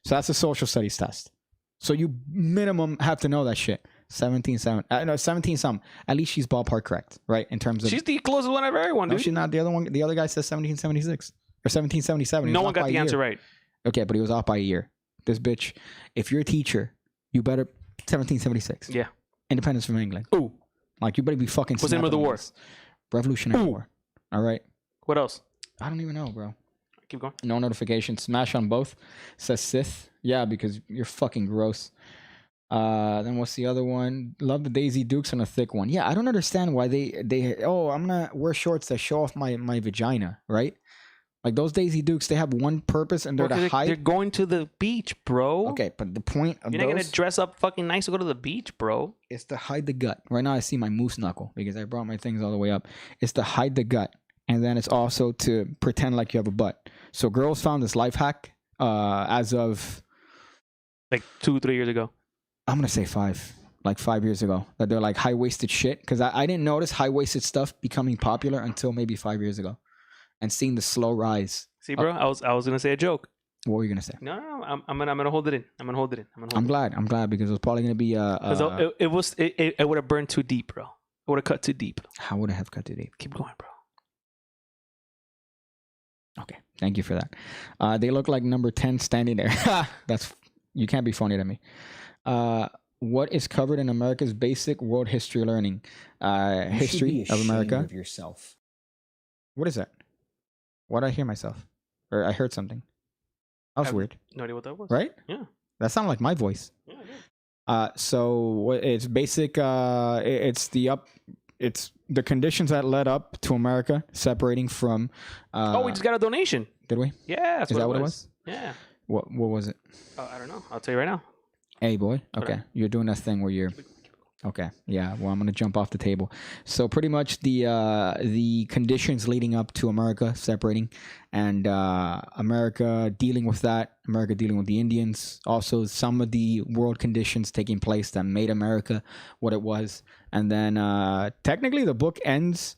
So that's a social studies test. So you minimum have to know that shit. 17 something. At least she's ballpark correct, right? In terms of She's the closest one of everyone, no, dude. she's not. The other one, the other guy says 1776 or 1777. He No was one off got by the a answer year. right. Okay, but he was off by a year. This bitch, if you're a teacher, you better 1776. Yeah. Independence from England. Ooh. Like you better be fucking. What's the name of the snapping on war? this. Revolutionary Ooh. War. All right. What else? I don't even know, bro. Keep going. No notification. Smash on both. Says Sith. Yeah, because you're fucking gross. Then what's the other one? Love the Daisy Dukes on a thick one. Yeah, I don't understand why they I'm gonna wear shorts that show off my vagina, right? Like those Daisy Dukes, they have one purpose and they're Well, to 'cause hide. they're going to the beach, bro. Okay, but the point of You're not gonna those dress up fucking nice to go to the beach, bro. is to hide the gut. Right now I see my moose knuckle because I brought my things all the way up. It's to hide the gut. And then it's also to pretend like you have a butt. So girls found this life hack as of Like 2-3 years ago. I'm gonna say 5 years ago, that they're like high-waisted shit, because I didn't notice high-waisted stuff becoming popular until maybe 5 years ago, and seeing the slow rise. See, bro, I was gonna say a joke. What were you gonna say? No, I'm gonna hold it in. I'm gonna hold it in. I'm glad because it was probably gonna be it would have burned too deep, bro. It would have cut too deep. How would I have cut to deep? Keep going, bro. Okay, thank you for that. They look like number 10 standing there. You can't be funny to me. What is covered in America's basic world history learning? History of America. Of yourself. What is that? Why did I hear myself? Or I heard something. That was weird. No idea what that was. Right? Yeah. That sounded like my voice. Yeah, I did. So it's basic. It's the conditions that led up to America separating from. We just got a donation. Did we? Yeah, that's Is that what what it it was. was? Yeah. What was it? I don't know. I'll tell you right now. Hey, boy. Okay. Okay. You're doing that thing where you're. Okay. Yeah. Well, I'm gonna jump off the table. So pretty much the conditions leading up to America separating, and America dealing with that. America dealing with the Indians. Also, some of the world conditions taking place that made America what it was. And then technically, the book ends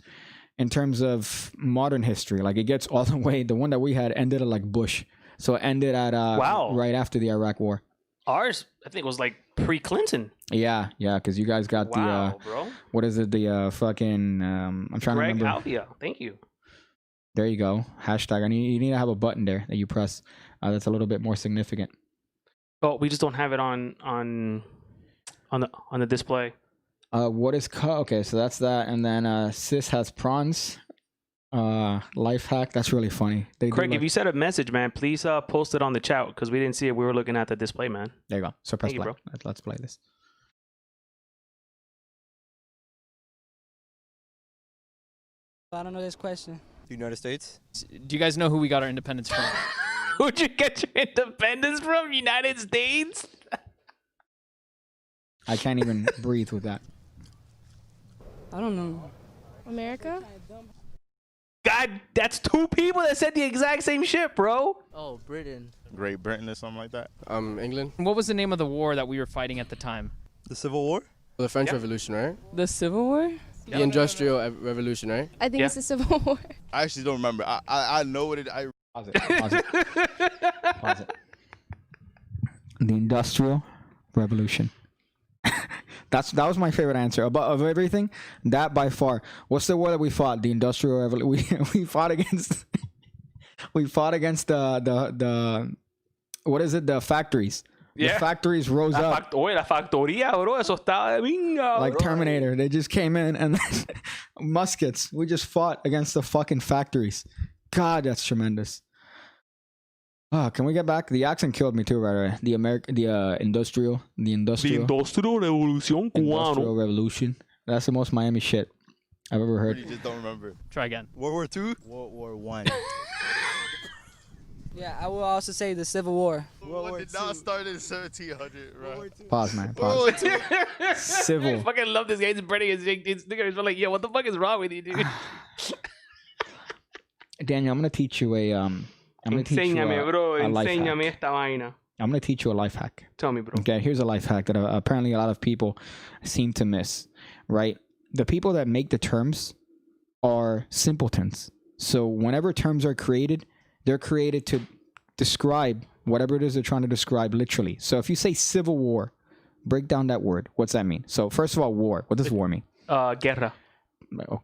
in terms of modern history. Like it gets all the way. The one that we had ended at like Bush. So it ended at Wow. right after the Iraq War. Ours, I think, was like pre-Clinton. Yeah, because you guys got Wow, bro. what is it? The fucking I'm trying Greg to remember. Alvia. Thank you. There you go. Hashtag. You need to have a button there that you press. That's a little bit more significant. Oh, we just don't have it on the display. What is okay? So that's that, and then Sis has prawns. Life hack. That's really funny. They do Craig, like- if you sent a message, man, please post it on the chat because we didn't see it. We were looking at the display, man. There you go. So press Thank you, play. bro. Let's play this. I don't know this question. The United States. Do you guys know who we got our independence from? Who'd you get your independence from? United States? I can't even breathe with that. I don't know. America? God, that's two people that said the exact same shit, bro. Oh, Britain. Great Britain or something like that. England. What was the name of the war that we were fighting at the time? The Civil War. The French Yeah. Revolution, right? The Civil War? The Industrial Revolution, right? I think Yeah. it's the Civil War. I actually don't remember. I know what it. Pause it. Pause it. Pause it. The Industrial Revolution. That was my favorite answer. Of everything, that by far. What's the war that we fought? The Industrial Revolution. We fought against. We fought against the what is it? The factories. Yeah. The factories rose up La factoría, bro. Eso estaba de minga, like bro. Terminator. They just came in and then muskets. We just fought against the fucking factories. God, that's tremendous. Oh, can we get back? The accent killed me too, right? The industrial The Industrial Revolución Industrial Cubano. Revolution. That's the most Miami shit I've ever I heard. really just don't remember. Try again. World War II. World War One. Yeah, I will also say the Civil War. World War did not start in 1700, right? Pause, man. World Pause. War II. I Civil. fucking love this guy. He's spreading his niggas. We're like, yo, what the fuck is wrong with you, dude? Daniel, I'm gonna teach you a Enséñame, bro. a life Enséñame hack. esta vaina. I'm gonna teach you a life hack. Tell me, bro. Okay, here's a life hack that apparently a lot of people seem to miss. Right, the people that make the terms are simpletons. So whenever terms are created, they're created to describe whatever it is they're trying to describe literally. So if you say civil war, break down that word. What's that mean? So first of all, war. What does war mean? Guerra.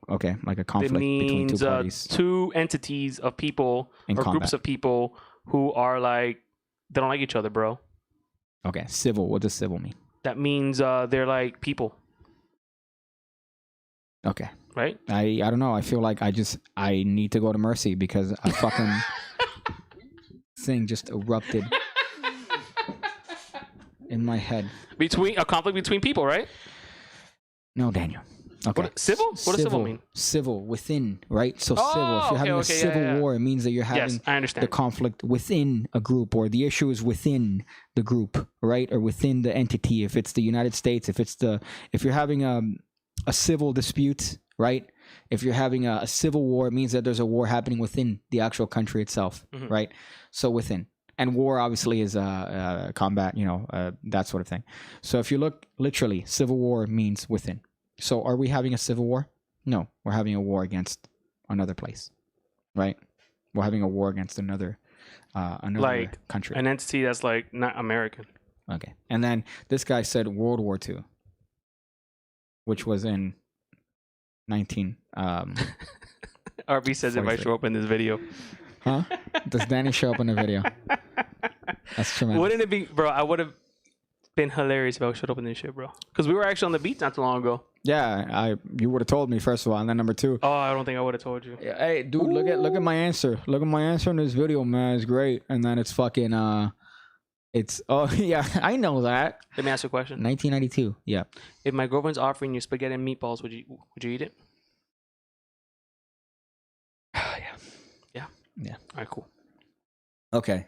Okay, like a It conflict between means two parties two entities of people in or combat. groups of people who are like, they don't like each other, bro. Okay, civil. What does civil mean? That means they're like people, Okay, right? I don't know. I feel like I need to go to Mercy because a fucking thing just erupted in my head. Between a conflict between people, right? No, Daniel. Okay. Civil? What does civil mean? Civil, within, right? So Oh, civil. If you're having a okay, yeah, civil yeah. war, it means that you're having Yes, I understand. the conflict within a group, or the issue is within the group, right? Or within the entity. If it's the United States, if you're having a civil dispute, right? If you're having a civil war, it means that there's a war happening within the actual country itself, Mhm. right? So within. And war obviously is combat, that sort of thing. So if you look literally, civil war means within. So are we having a civil war? No, we're having a war against another place, right? We're having a war against another Like country. an entity that's like not American. Okay. And then this guy said World War II, which was in 19. RB says if I 43. show up in this video. Huh? Does Danny show up in the video? That's tremendous. Wouldn't it be, bro? I would have been hilarious if I showed up in this shit, bro. Because we were actually on the beach not too long ago. Yeah, you would have told me first of all, and then number 2. Oh, I don't think I would have told you. Yeah, hey, dude, look at my answer. Look at my answer in this video, man. It's great. And then it's fucking it's yeah, I know that. Let me ask you a question. 1992. Yeah. If my girlfriend's offering you spaghetti and meatballs, would you eat it? Yeah. Yeah. All right, cool. Okay.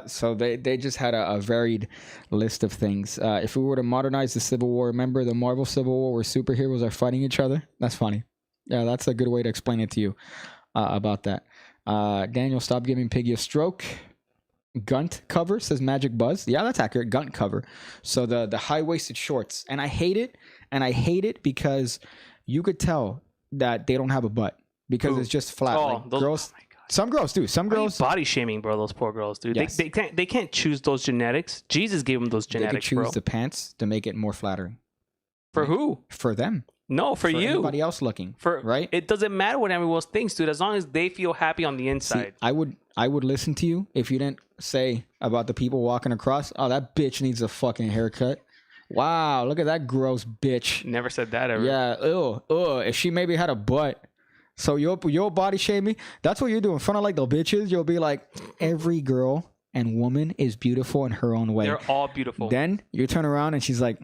So they just had a varied list of things. If we were to modernize the Civil War, remember the Marvel Civil War where superheroes are fighting each other? That's funny. Yeah, that's a good way to explain it to you about that. Daniel, stop giving Piggy a stroke. Gunt cover says Magic Buzz. Yeah, that's accurate. Gunt cover. So the high-waisted shorts. And I hate it. And I hate it because you could tell that they don't have a butt because it's just flat. Oh, like those, girls. Oh my God. Some girls do. Some girls body shaming, bro. Those poor girls, dude. Yes. They can't choose those genetics. Jesus gave them those they genetics, could choose bro. the pants to make it more flattering. For who? For them. No, for you. Anybody else looking. Right? It doesn't matter what everyone else thinks, dude. As long as they feel happy on the inside. See, I would listen to you if you didn't say about the people walking across. Oh, that bitch needs a fucking haircut. Wow, look at that gross bitch. Never said that ever. Yeah, if she maybe had a butt. So you'll body shame me. That's what you're doing. In front of like the bitches, you'll be like, every girl and woman is beautiful in her own way. They're all beautiful. Then you turn around and she's like,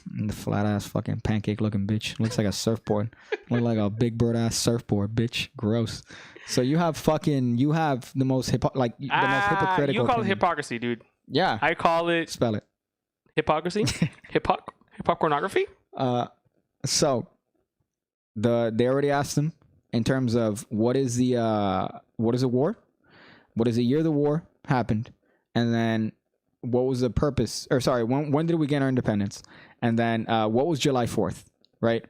the flat ass fucking pancake looking bitch. Looks like a surfboard. Look like a big bird ass surfboard, bitch. Gross. So you have the most most hypocritical. You call opinion. it hypocrisy, dude. Yeah. I call it Spell it. hypocrisy. Hypocrisy. So they already asked them in terms of what is a war? What is the year the war happened? And then what was the purpose? Or sorry, when did we get our independence? And then what was July 4th? Right?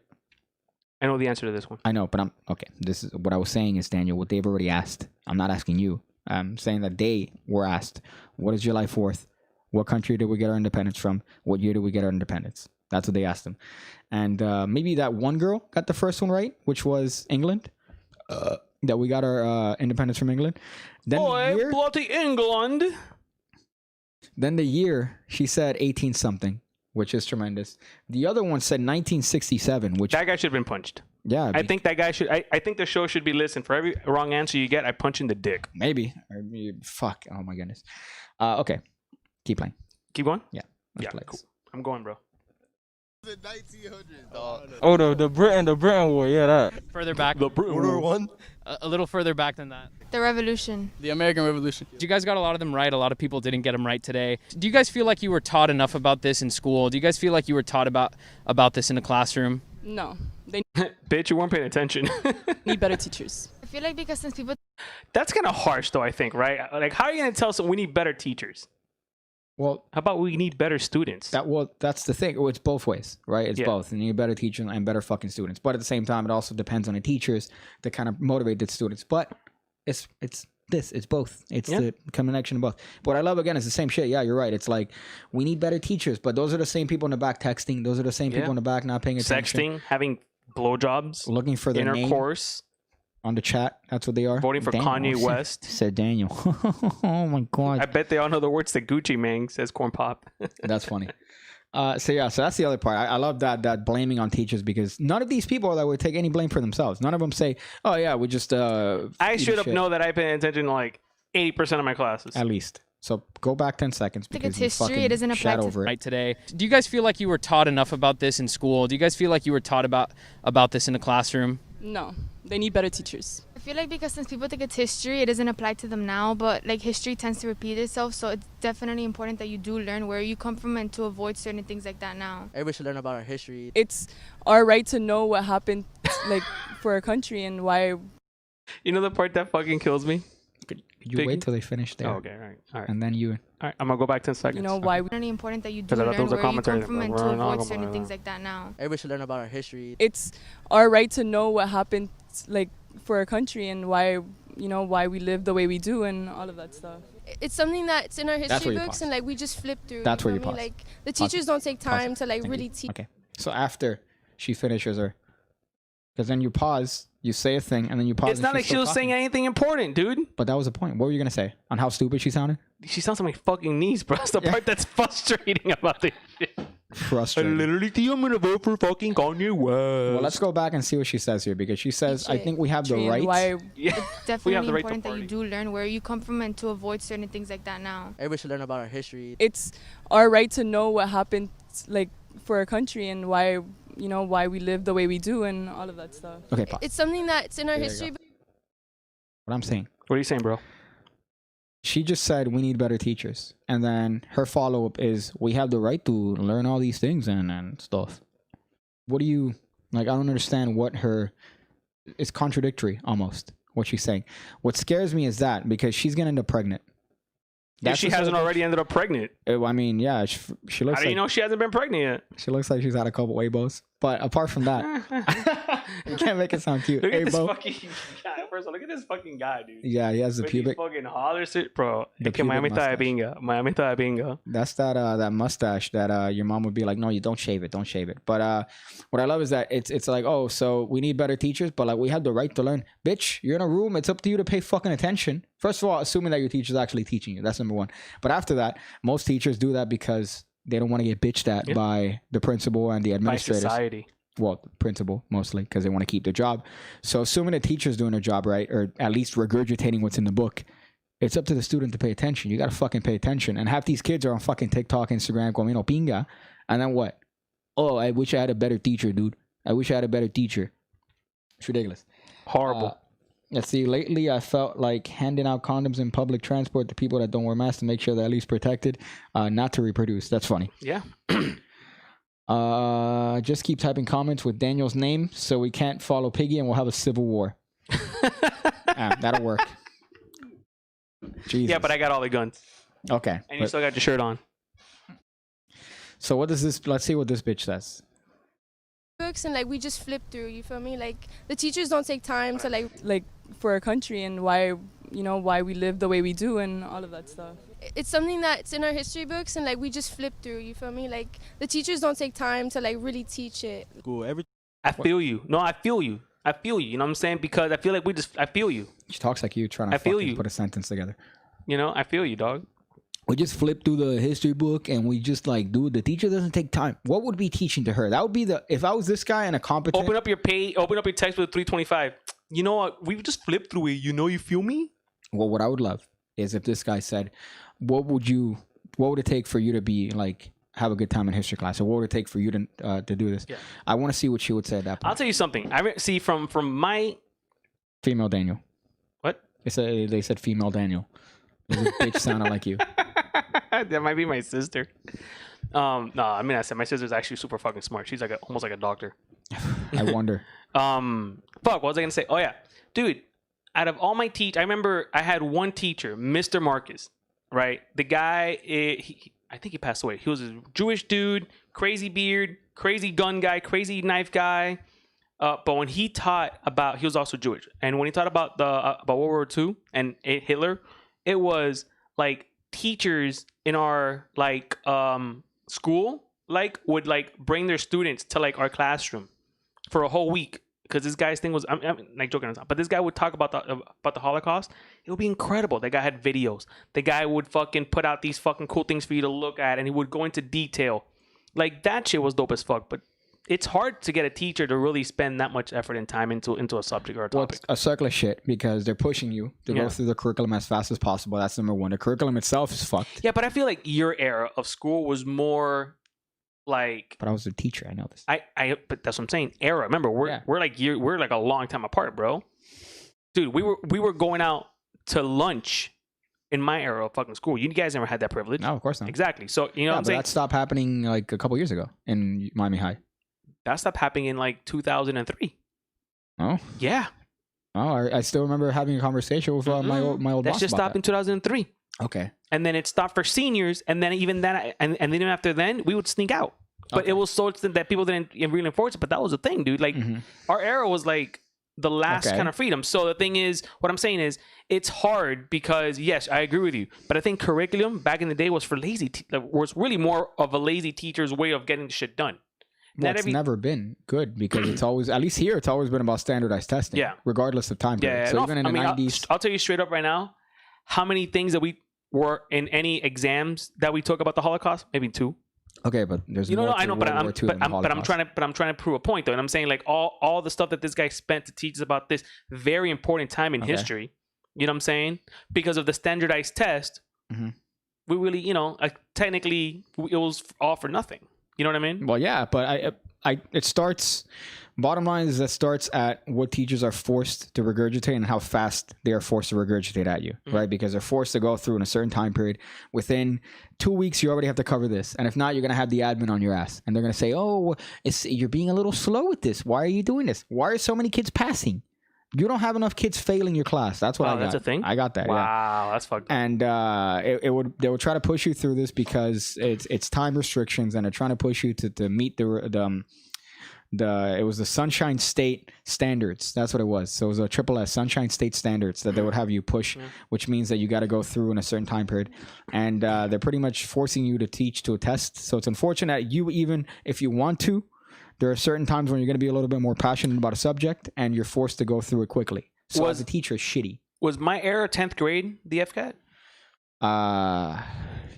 I know the answer to this one. I know, but okay. This is what I was saying is, Daniel, what they've already asked. I'm not asking you. I'm saying that they were asked, what is July 4th? What country did we get our independence from? What year did we get our independence? That's what they asked them. And maybe that one girl got the first one right, which was England. That we got our independence from England. Then bloody England. Then the year, she said 18 something, which is tremendous. The other one said 1967, which that guy should have been punched. Yeah, I think that guy should. I think the show should be listened. For every wrong answer you get, I punch in the dick. Maybe. Fuck. Oh my goodness. Okay. Keep playing. Keep going. Yeah. Yeah. Cool. I'm going, bro. The 1900s, dog. Oh, the Britain War. Yeah, that. Further back. The Britain War One. A little further back than that. The Revolution. The American Revolution. You guys got a lot of them right. A lot of people didn't get them right today. Do you guys feel like you were taught enough about this in school? Do you guys feel like you were taught about this in the classroom? No. They Bitch, you weren't paying attention. need better teachers. I feel like because since people That's kind of harsh, though. I think, right? Like, how are you gonna tell us we need better teachers? Well, how about we need better students? That's the thing. It's both ways, right? It's Yeah. both. And you need better teachers and better fucking students. But at the same time, it also depends on the teachers that kind of motivate the students. But it's both. It's the connection of both. But what I love again is the same shit. Yeah, you're right. It's like we need better teachers, but those are the same people in the back texting. Those are the same people in the back not paying attention. Sexting, having blowjobs, looking for their name intercourse on the chat. That's what they are. Voting for Kanye West. Said Daniel. Oh my god. I bet they all know the words to Gucci Mane, says Corn Pop. That's funny. So that's the other part. I love that blaming on teachers because none of these people that would take any blame for themselves. None of them say, "Oh yeah, we just." I straight up know that I pay attention to like 80% of my classes. At least. So go back 10 seconds because it's history. It doesn't apply to right today. Do you guys feel like you were taught enough about this in school? Do you guys feel like you were taught about this in the classroom? No. They need better teachers. I feel like because since people think it's history, it doesn't apply to them now, but like history tends to repeat itself, so it's definitely important that you do learn where you come from and to avoid certain things like that now. Everybody should learn about our history. It's our right to know what happened like for our country and why. You know the part that fucking kills me? Could you wait till they finish there? Oh, okay, all right. And then you. All right, I'm gonna go back 10 seconds. You know why? It's really important that you do Because I learn thought those were where you come commentary. from and to avoid certain things like that now. Everybody should learn about our history. It's our right to know what happened like for our country and why we live the way we do and all of that stuff. It's something that's in our history where you books pause. and like we just flip through. That's you where know you what I mean? pause. Like the teachers don't take time Pause. to like Thank really you. teach. Okay. So after she finishes her, because then you pause, you say a thing, and then you pause. It's not like she was saying anything important, dude. But that was the point. What were you gonna say on how stupid she sounded? She sounds like my fucking niece, bro. That's the part that's frustrating about this shit. frustrating. literally think I'm gonna vote for fucking Kanye West. Well, let's go back and see what she says here, because she says, I think we have the right. Why Yeah, It's definitely right important to that you do learn where you come from and to avoid certain things like that now. Everybody should learn about our history. it's our right to know what happened, like, for our country and why, why we live the way we do and all of that stuff. Okay, pause. It's something that's in our There you history. go. What I'm saying. What are you saying, bro? She just said we need better teachers, and then her follow-up is we have the right to learn all these things and stuff. What do you like? I don't understand what her. It's contradictory almost what she's saying. What scares me is that because she's gonna end up pregnant. If she hasn't already ended up pregnant. I mean, yeah, she looks. How do you know she hasn't been pregnant yet? She looks like she's had a couple Abos. But apart from that, you can't make it sound cute. Look at this Abo. fucking guy. First of all, look at this fucking guy, dude. Yeah, he has the With pubic. these fucking hollers, bro. The Okay, Miami pubic Thigh Bingo. Miami Thigh Bingo. That's that mustache that your mom would be like, no, you don't shave it, don't shave it. But what I love is that it's like, oh, so we need better teachers, but like we have the right to learn. Bitch, you're in a room. It's up to you to pay fucking attention. First of all, assuming that your teacher's actually teaching you. That's number one. But after that, most teachers do that because they don't want to get bitched at by the principal and the By administrators. society. Well, the principal mostly because they want to keep their job. So assuming the teacher's doing their job right, or at least regurgitating what's in the book, it's up to the student to pay attention. You got to fucking pay attention. And half these kids are on fucking TikTok, Instagram, comino pinga. And then what? Oh, I wish I had a better teacher, dude. I wish I had a better teacher. It's ridiculous. Horrible. Let's see. Lately, I felt like handing out condoms in public transport to people that don't wear masks to make sure they're at least protected, not to reproduce. That's funny. Yeah. Just keep typing comments with Daniel's name so we can't follow Piggy and we'll have a civil war. That'll work. Jesus. Yeah, but I got all the guns. Okay. And you still got your shirt on. So what does this? Let's see what this bitch says. Books and like we just flip through. You feel me? Like the teachers don't take time to like for our country and why why we live the way we do and all of that stuff. It's something that's in our history books and like we just flip through. You feel me? Like the teachers don't take time to like really teach it. Cool. I feel you. No, I feel you. I feel you. You know what I'm saying? Because I feel like I feel you. She talks like you trying to fucking put a sentence together. You know, I feel you, dog. We just flip through the history book and we just like, dude, the teacher doesn't take time. What would be teaching to her? That would be if I was this guy and a competent. Open up your text with 325. You know what? We just flipped through it. You know, you feel me? Well, what I would love is if this guy said, what would it take for you to be like, have a good time in history class? Or what would it take for you to do this? Yeah. I want to see what she would say at that point. I'll tell you something. I see from my female Daniel. What? They said female Daniel. The bitch sounded like you. That might be my sister. No, I mean, I said my sister's actually super fucking smart. She's like almost like a doctor. I wonder. Fuck, what was I gonna say? Oh yeah, dude. Out of all my I remember I had one teacher, Mr. Marcus. Right, the guy. I think he passed away. He was a Jewish dude, crazy beard, crazy gun guy, crazy knife guy. But when he taught about, he was also Jewish, and when he taught about about World War II and Hitler, it was like teachers in our like school like would like bring their students to like our classroom for a whole week because this guy's thing was I'm like joking around, but this guy would talk about the Holocaust. It would be incredible. The guy had videos. The guy would fucking put out these fucking cool things for you to look at, and he would go into detail. Like that shit was dope as fuck. But it's hard to get a teacher to really spend that much effort and time into a subject or a topic. Well, it's a circle of shit because they're pushing you to go through the curriculum as fast as possible. That's number one. The curriculum itself is fucked. Yeah, but I feel like your era of school was more like. But I was a teacher. I know this. But that's what I'm saying. Era. Remember, we're like a long time apart, bro. Dude, we were going out to lunch in my era of fucking school. You guys never had that privilege. No, of course not. Exactly. So you know what I'm saying? That stopped happening like a couple years ago in Miami High. That stopped happening in like 2003. Oh? Yeah. Oh, I still remember having a conversation with my old boss. That just stopped in 2003. Okay. And then it stopped for seniors, and then even then, and then even after then, we would sneak out. But it was so that people didn't really enforce it. But that was the thing, dude. Like our era was like the last kind of freedom. So the thing is, what I'm saying is, it's hard because yes, I agree with you. But I think curriculum back in the day was for lazy. Was really more of a lazy teacher's way of getting shit done. Well, it's never been good because it's always, at least here, it's always been about standardized testing. Yeah. Regardless of time period. So even in the 90s. I'll tell you straight up right now, how many things that we were in any exams that we took about the Holocaust? Maybe 2. Okay, but there's You know, more I to know, World but War II than the Holocaust. I'm trying to prove a point though, and I'm saying like all the stuff that this guy spent to teach us about this very important time in history. You know what I'm saying? Because of the standardized test, we really, you know, technically it was all for nothing. You know what I mean? Well, yeah, but it starts. Bottom line is that starts at what teachers are forced to regurgitate and how fast they are forced to regurgitate at you, right? Because they're forced to go through in a certain time period. Within 2 weeks, you already have to cover this, and if not, you're gonna have the admin on your ass, and they're gonna say, "Oh, you're being a little slow with this. Why are you doing this? Why are so many kids passing? You don't have enough kids failing your class." That's what I got. That's a thing. I got that. Wow, that's fucked up. And they would try to push you through this because it's time restrictions, and they're trying to push you to meet it was the Sunshine State standards. That's what it was. So it was a triple S, Sunshine State standards, that they would have you push, which means that you got to go through in a certain time period. And they're pretty much forcing you to teach to a test. So it's unfortunate you, even if you want to, there are certain times when you're going to be a little bit more passionate about a subject and you're forced to go through it quickly. So as a teacher, it's shitty. Was my era 10th grade the FCAT?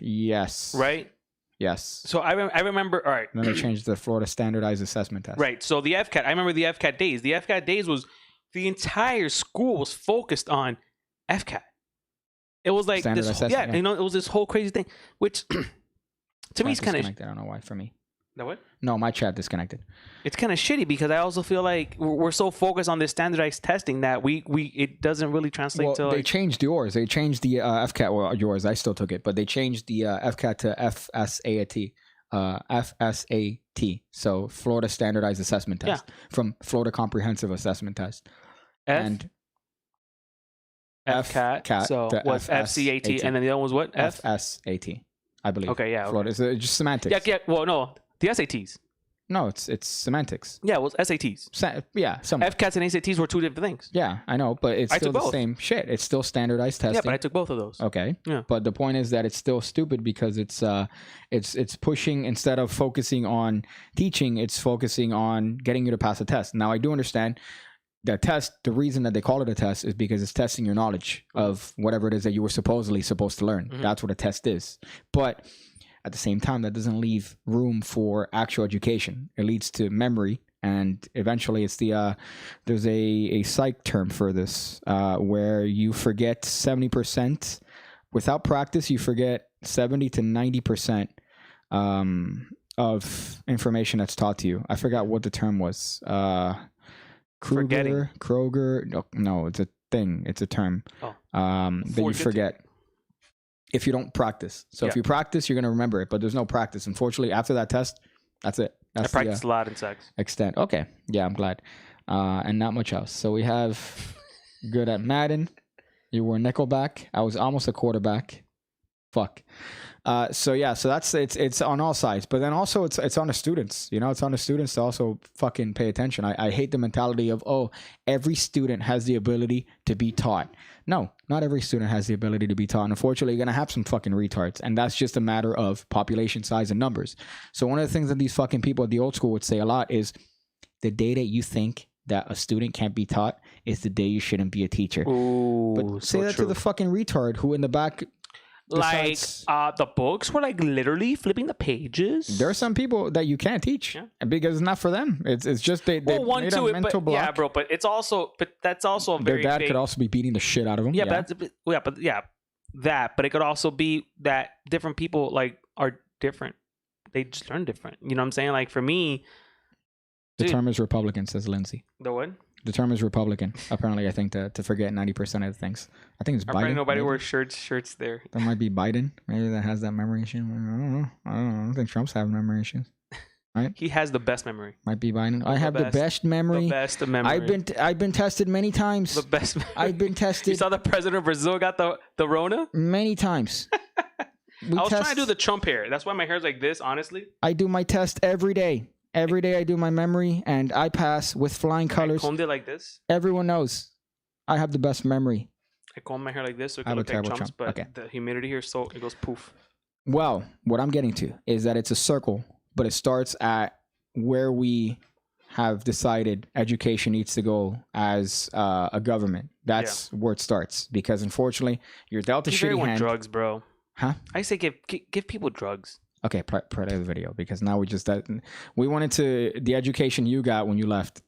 Yes. Right? Yes. So I remember, all right. And then they changed the Florida Standardized Assessment Test. Right. So the FCAT, I remember the FCAT days. The FCAT days was the entire school was focused on FCAT. It was like Standard this, assessment, you know, it was this whole crazy thing, which to me is kind of. I don't know why for me. No what? No, my chat disconnected. It's kind of shitty because I also feel like we're so focused on this standardized testing that it doesn't really translate to. They like, changed yours. They changed the FCAT. Well, yours. I still took it, but they changed the FCAT to FSAT. FSAT. So Florida Standardized Assessment Test from Florida Comprehensive Assessment Test. And FCAT. So what's FCAT, and then the other one was what? FSAT. I believe. Okay, yeah. Florida. It's just semantics. Yeah. Well, no, the SATs. No, it's semantics. Yeah, well, SATs. Some FCATs and ACTs were two different things. Yeah, I know, but it's still the same shit. It's still standardized testing. Yeah, but I took both of those. Okay. Yeah. But the point is that it's still stupid because it's pushing, instead of focusing on teaching, it's focusing on getting you to pass a test. Now, I do understand that test, the reason that they call it a test is because it's testing your knowledge of whatever it is that you were supposedly supposed to learn. That's what a test is. But at the same time, that doesn't leave room for actual education. It leads to memory, and eventually it's there's a psych term for this where you forget 70%. Without practice, you forget 70 to 90% of information that's taught to you. I forgot what the term was. Kroger. No, it's a thing. It's a term that you forget if you don't practice. So if you practice, you're going to remember it, but there's no practice. Unfortunately, after that test, that's it. That's I practiced a lot in sex. Extent. Okay. Yeah, I'm glad. And not much else. So we have good at Madden. You were Nickelback. I was almost a quarterback. Fuck. So that's it's on all sides, but then also it's on the students. You know, it's on the students to also fucking pay attention. I hate the mentality of, oh, every student has the ability to be taught. No, not every student has the ability to be taught. And unfortunately, you're gonna have some fucking retards, and that's just a matter of population size and numbers. So one of the things that these fucking people at the old school would say a lot is, the day that you think that a student can't be taught is the day you shouldn't be a teacher. Ooh, but say that to the fucking retard who in the back. Like the books were like literally flipping the pages. There are some people that you can't teach because it's not for them. It's just they made a mental block. Yeah, bro. But that's also a very their dad could also be beating the shit out of them. But it could also be that different people like are different. They just learn different. You know what I'm saying? Like for me, the term is Republican, says Lindsay. The what? The term is Republican. Apparently, I think to forget 90% of the things. I think it's Biden. Apparently nobody wears shirts there. That might be Biden. Maybe that has that memory issue. I don't think Trump's having memory issues. Right? He has the best memory. Might be Biden. I have the best memory. The best of memory. I've been tested many times. The best. I've been tested. You saw the president of Brazil got the Rona? Many times. I was trying to do the Trump hair. That's why my hair's like this, honestly. I do my test every day. Every day I do my memory, and I pass with flying colors. I combed it like this. Everyone knows I have the best memory. I comb my hair like this so it can look like Trump's, but the humidity here, so it goes poof. Well, what I'm getting to is that it's a circle, but it starts at where we have decided education needs to go as a government. That's where it starts, because unfortunately, you're dealt a shitty hand. Drugs, bro. Huh? I say give people drugs. Okay, play the video because now we went into the education you got when you left.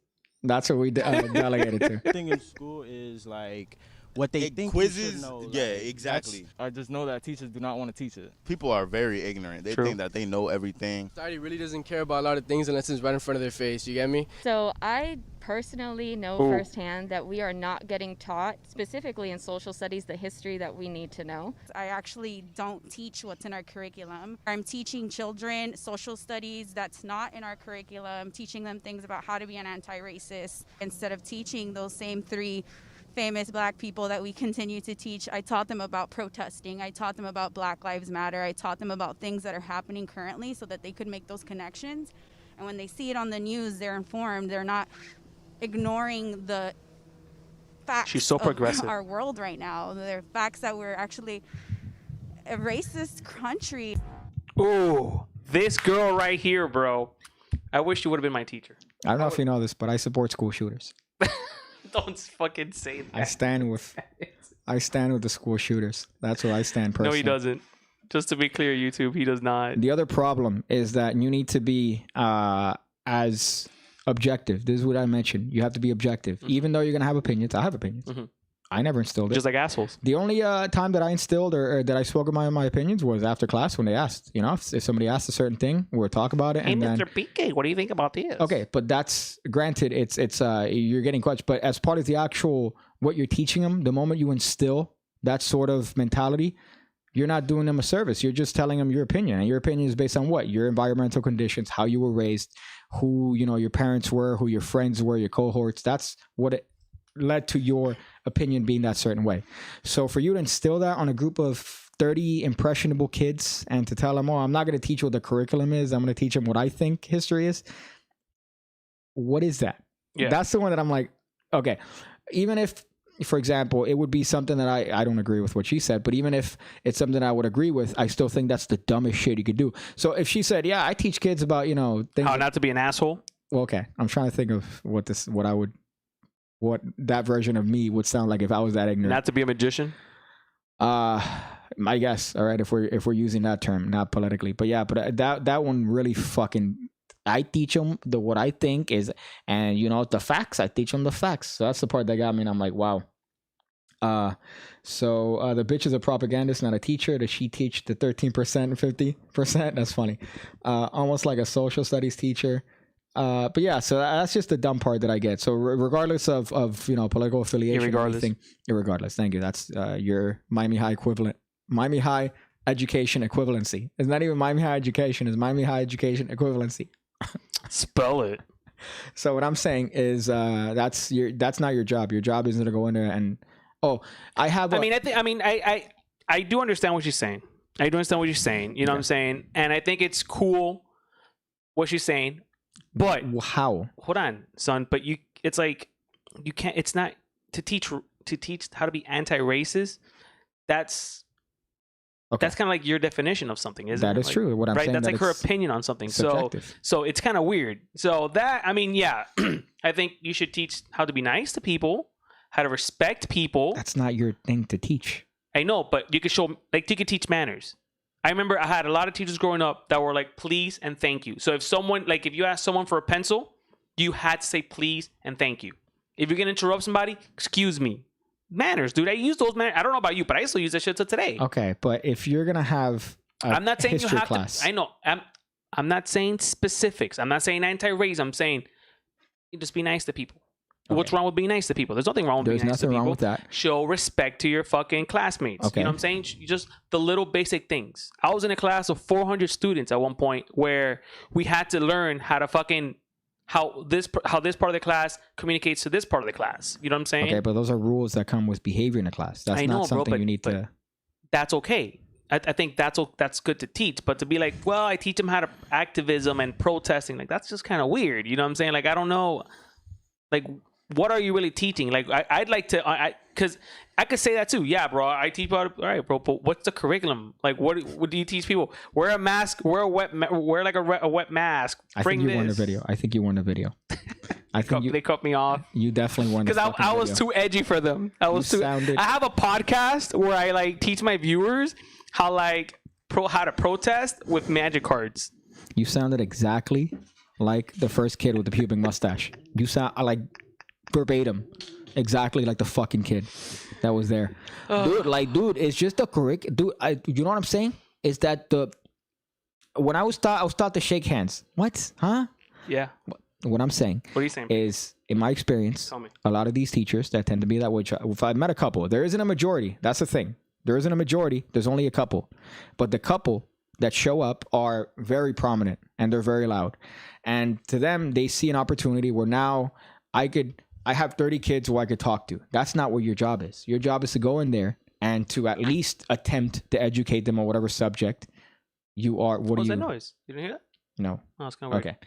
That's what we delegated to. The thing in school is like what they think quizzes. you should know. Yeah, like, exactly. I just know that teachers do not want to teach it. People are very ignorant. They think that they know everything. Society really doesn't care about a lot of things unless it's right in front of their face. You get me? So I personally know firsthand that we are not getting taught, specifically in social studies, the history that we need to know. I actually don't teach what's in our curriculum. I'm teaching children social studies that's not in our curriculum, teaching them things about how to be an anti-racist instead of teaching those same 3 famous black people that we continue to teach. I taught them about protesting. I taught them about Black Lives Matter. I taught them about things that are happening currently so that they could make those connections. And when they see it on the news, they're informed. They're not ignoring the facts She's so progressive. of our world right now. They're facts that we're actually a racist country. Ooh, this girl right here, bro. I wish you would have been my teacher. I don't know if you know this, but I support school shooters. Don't fucking say that. I stand with the school shooters. That's where I stand personally. No, he doesn't. Just to be clear, YouTube, he does not. The other problem is that you need to be as objective. This is what I mentioned. You have to be objective. Even though you're going to have opinions. I have opinions. I never instilled it. Just like assholes. The only time that I instilled or that I spoke about my opinions was after class when they asked. You know, if somebody asked a certain thing, we'll talk about it. Hey, and Mr. then, PK, what do you think about this? Okay, but that's granted. It's you're getting questions, but as part of the actual what you're teaching them, the moment you instill that sort of mentality, you're not doing them a service. You're just telling them your opinion, and your opinion is based on what? Your environmental conditions, how you were raised, who your parents were, who your friends were, your cohorts. That's what it led to your opinion being that certain way. So for you to instill that on a group of 30 impressionable kids and to tell them, oh, I'm not going to teach what the curriculum is. I'm going to teach them what I think history is. What is that? Yeah. That's the one that I'm like, okay, even if, for example, it would be something that I don't agree with what she said, but even if it's something I would agree with, I still think that's the dumbest shit you could do. So if she said, yeah, I teach kids about, things how not to be an asshole. Well, okay. I'm trying to think of what that version of me would sound like if I was that ignorant. Not to be a magician? I guess. All right, if we're using that term, not politically. But yeah, but that one really fucking, I teach them what I think is, and the facts, I teach them the facts. So that's the part that got me, and I'm like, wow. So the bitch is a propagandist, not a teacher. Does she teach the 13% and 50%? That's funny. Almost like a social studies teacher. But yeah, so that's just the dumb part that I get. So regardless of political affiliation, irregardless. Thank you. That's your Miami High equivalent, Miami High education equivalency. It's not even Miami High education. It's Miami High education equivalency. Spell it. So what I'm saying is that's not your job. Your job isn't to go in there and I do understand what she's saying. I do understand what you're saying. You know what I'm saying? And I think it's cool what she's saying. But how? Hold on, son. But it's like you can't. It's not to teach how to be anti-racist. That's kind of like your definition of something, isn't it? That is true. What I'm saying, that's like her opinion on something. Subjective. So it's kind of weird. So that yeah, I think you should teach how to be nice to people, how to respect people. That's not your thing to teach. I know, but you could you could teach manners. I remember I had a lot of teachers growing up that were like, please and thank you. So if you ask someone for a pencil, you had to say please and thank you. If you're going to interrupt somebody, excuse me. Manners, dude. I use those manners. I don't know about you, but I still use that shit to today. Okay, but if you're going to have I'm not saying you have class. I know. I'm not saying specifics. I'm not saying anti-race. I'm saying you just be nice to people. Okay. What's wrong with being nice to people? There's nothing wrong with being nice to people. There's nothing wrong with that. Show respect to your fucking classmates. Okay. You know what I'm saying? Just the little basic things. I was in a class of 400 students at one point where we had to learn how to how this part of the class communicates to this part of the class. You know what I'm saying? Okay, but those are rules that come with behavior in a class. That's not something you need to. That's okay. I think that's good to teach, but to be like, well, I teach them how to activism and protesting, like that's just kind of weird. You know what I'm saying? Like I don't know, like. What are you really teaching? Like, I'd like to, because I could say that too. Yeah, bro, I teach about it. All right, bro, but what's the curriculum? Like, what do you teach people? Wear a mask, wear like a wet mask. I think you won the video. I think you won the video. I think they cut me off. You definitely won. Because I was too edgy for them. I have a podcast where I like teach my viewers how like how to protest with magic cards. You sounded exactly like the first kid with the pubic mustache. You sound like verbatim, exactly like the fucking kid that was there. Dude, it's just the correct. Dude, you know what I'm saying? Is that when I was taught to shake hands. What? Huh? Yeah. What I'm saying. What are you saying? Is in my experience, a lot of these teachers that tend to be that way. If I've met a couple, there isn't a majority. That's the thing. There isn't a majority. There's only a couple, but the couple that show up are very prominent and they're very loud. And to them, they see an opportunity where now I have 30 kids who I could talk to. That's not what your job is. Your job is to go in there and to at least attempt to educate them on whatever subject you are. What was that noise? You didn't hear that? No. Oh, it's kind of weird. Okay.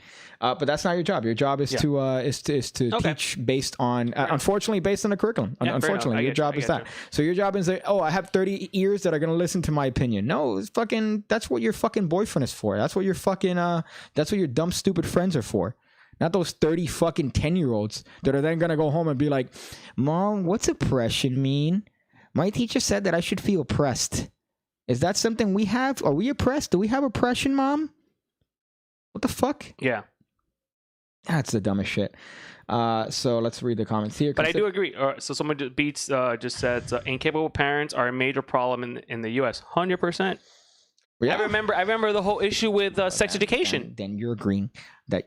But that's not your job. Your job is to teach based on, unfortunately, based on the curriculum. Unfortunately, your job is that. So your job is that, I have 30 ears that are going to listen to my opinion. No, it's fucking, that's what your fucking boyfriend is for. That's what your fucking, that's what your dumb, stupid friends are for. Not those 30 fucking 10-year-olds that are then going to go home and be like, Mom, what's oppression mean? My teacher said that I should feel oppressed. Is that something we have? Are we oppressed? Do we have oppression, Mom? What the fuck? Yeah. That's the dumbest shit. So let's read the comments here. But I do agree. So someone just said incapable parents are a major problem in the U.S. 100%. Yeah. I remember the whole issue with sex education. Then you're agreeing that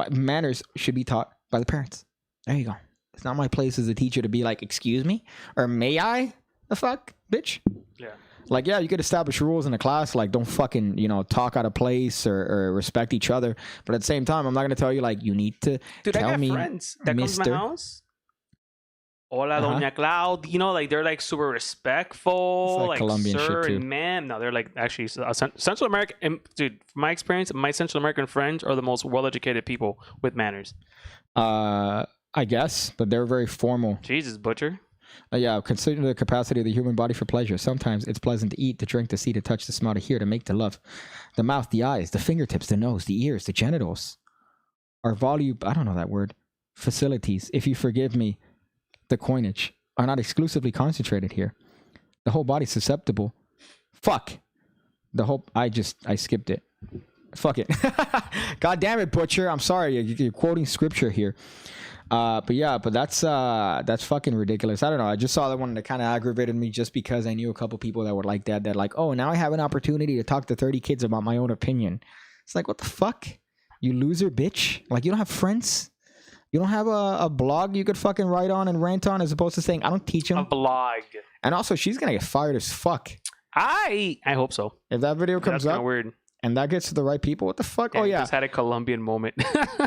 manners should be taught by the parents. There you go. It's not my place as a teacher to be like, excuse me? Or may I? The fuck, bitch? Yeah. Like, yeah, you could establish rules in the class, like don't fucking, talk out of place or respect each other. But at the same time, I'm not going to tell you, like, you need to tell me, friends that comes to my house. Hola, Doña Cloud. Like, they're, like, super respectful. It's like Colombian sir shit, too. And ma'am. No, they're, like, actually, Central American, dude, from my experience, my Central American friends are the most well-educated people with manners. I guess, but they're very formal. Jesus, butcher. Yeah, consider the capacity of the human body for pleasure. Sometimes it's pleasant to eat, to drink, to see, to touch, to smell, to hear, to make, to love. The mouth, the eyes, the fingertips, the nose, the ears, the genitals are I don't know that word. Facilities, if you forgive me, the coinage, are not exclusively concentrated here. The whole body's susceptible. Fuck. I skipped it. Fuck it. God damn it, Butcher. I'm sorry. You're quoting scripture here. But that's fucking ridiculous. I don't know. I just saw that one that kind of aggravated me just because I knew a couple people that were like that. That like, oh, now I have an opportunity to talk to 30 kids about my own opinion. It's like, what the fuck? You loser, bitch. Like, you don't have friends? You don't have a blog you could fucking write on and rant on as opposed to saying, I don't teach them? A blog. And also, she's going to get fired as fuck. I hope so. If that video comes up. That's weird. And that gets to the right people. What the fuck? Yeah, oh yeah, just had a Colombian moment.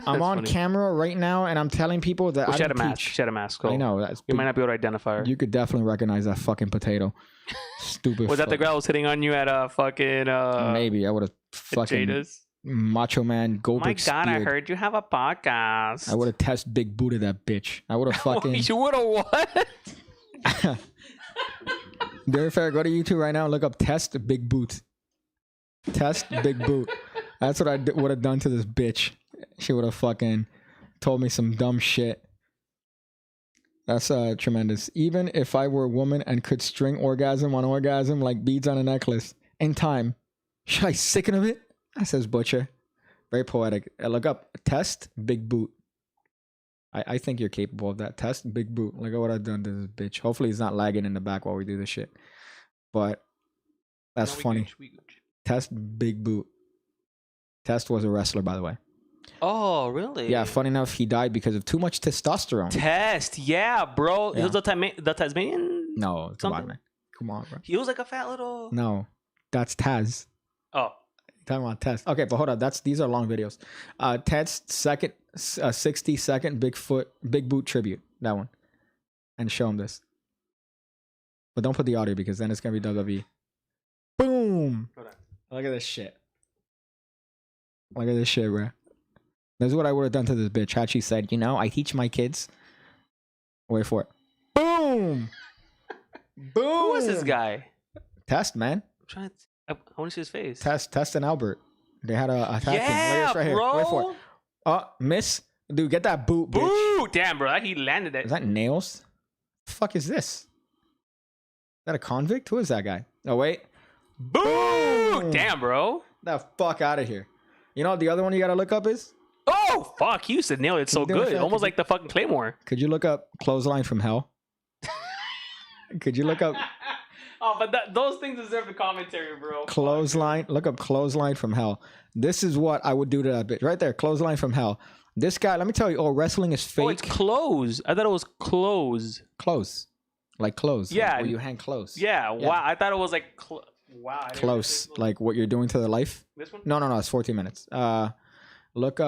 I'm on camera right now, and I'm telling people that she had a mask. She had a mask. I know. You might not be able to identify her. You could definitely recognize that fucking potato. Stupid. Was that the girl who was hitting on you at a fucking? Maybe I would have fucking Jada's? Macho Man Goldberg. My God, I heard you have a podcast. I would have tested big boot of that bitch. I would have fucking. You would have what? Very fair. Go to YouTube right now and look up test big boot. Test big boot. That's what I would have done to this bitch. She would have fucking told me some dumb shit. That's tremendous. Even if I were a woman and could string orgasm on orgasm like beads on a necklace in time, should I sicken of it? That says Butcher. Very poetic. Look up test big boot. I think you're capable of that. Test big boot. Look at what I've done to this bitch. Hopefully he's not lagging in the back while we do this shit. But that's funny. Test big boot. Test was a wrestler, by the way. Oh, really? Yeah, funny enough, he died because of too much testosterone. Test, yeah, bro. Yeah. He was the Tasmanian? No, come on, man. Come on, bro. He was like a fat little... No, that's Taz. Oh. Talking about Test. Okay, but hold on. These are long videos. Ted's 60-second big boot tribute. That one. And show him this. But don't put the audio because then it's going to be WWE. Boom! Hold on. Look at this shit. Look at this shit, bro. This is what I would have done to this bitch. Had she said, I teach my kids. Wait for it. Boom! Boom! Who was this guy? Test, man. I want to see his face. Test and Albert. They had a attack. Yeah, right here. bro. Wait for it. Miss. Dude, get that boot, bitch. Boot! Damn, bro. He landed it. Is that nails? The fuck is this? Is that a convict? Who is that guy? Oh, wait. Boo! Damn, bro. The fuck out of here. You know what the other one you gotta look up is? Oh, fuck. You used to nail it so good. Almost like the fucking Claymore. Could you look up Clothesline from Hell? Could you look up Oh, but those things deserve the commentary, bro. Clothesline? Look up Clothesline from Hell. This is what I would do to that bitch. Right there, Clothesline from Hell. This guy, let me tell you, wrestling is fake. Oh, it's clothes. I thought it was clothes. Close. Like clothes. Yeah. Like where you hang close. Yeah, wow. I thought it was like... wow. Close. Like what you're doing to their life. This one? No. It's 14 minutes. Look up.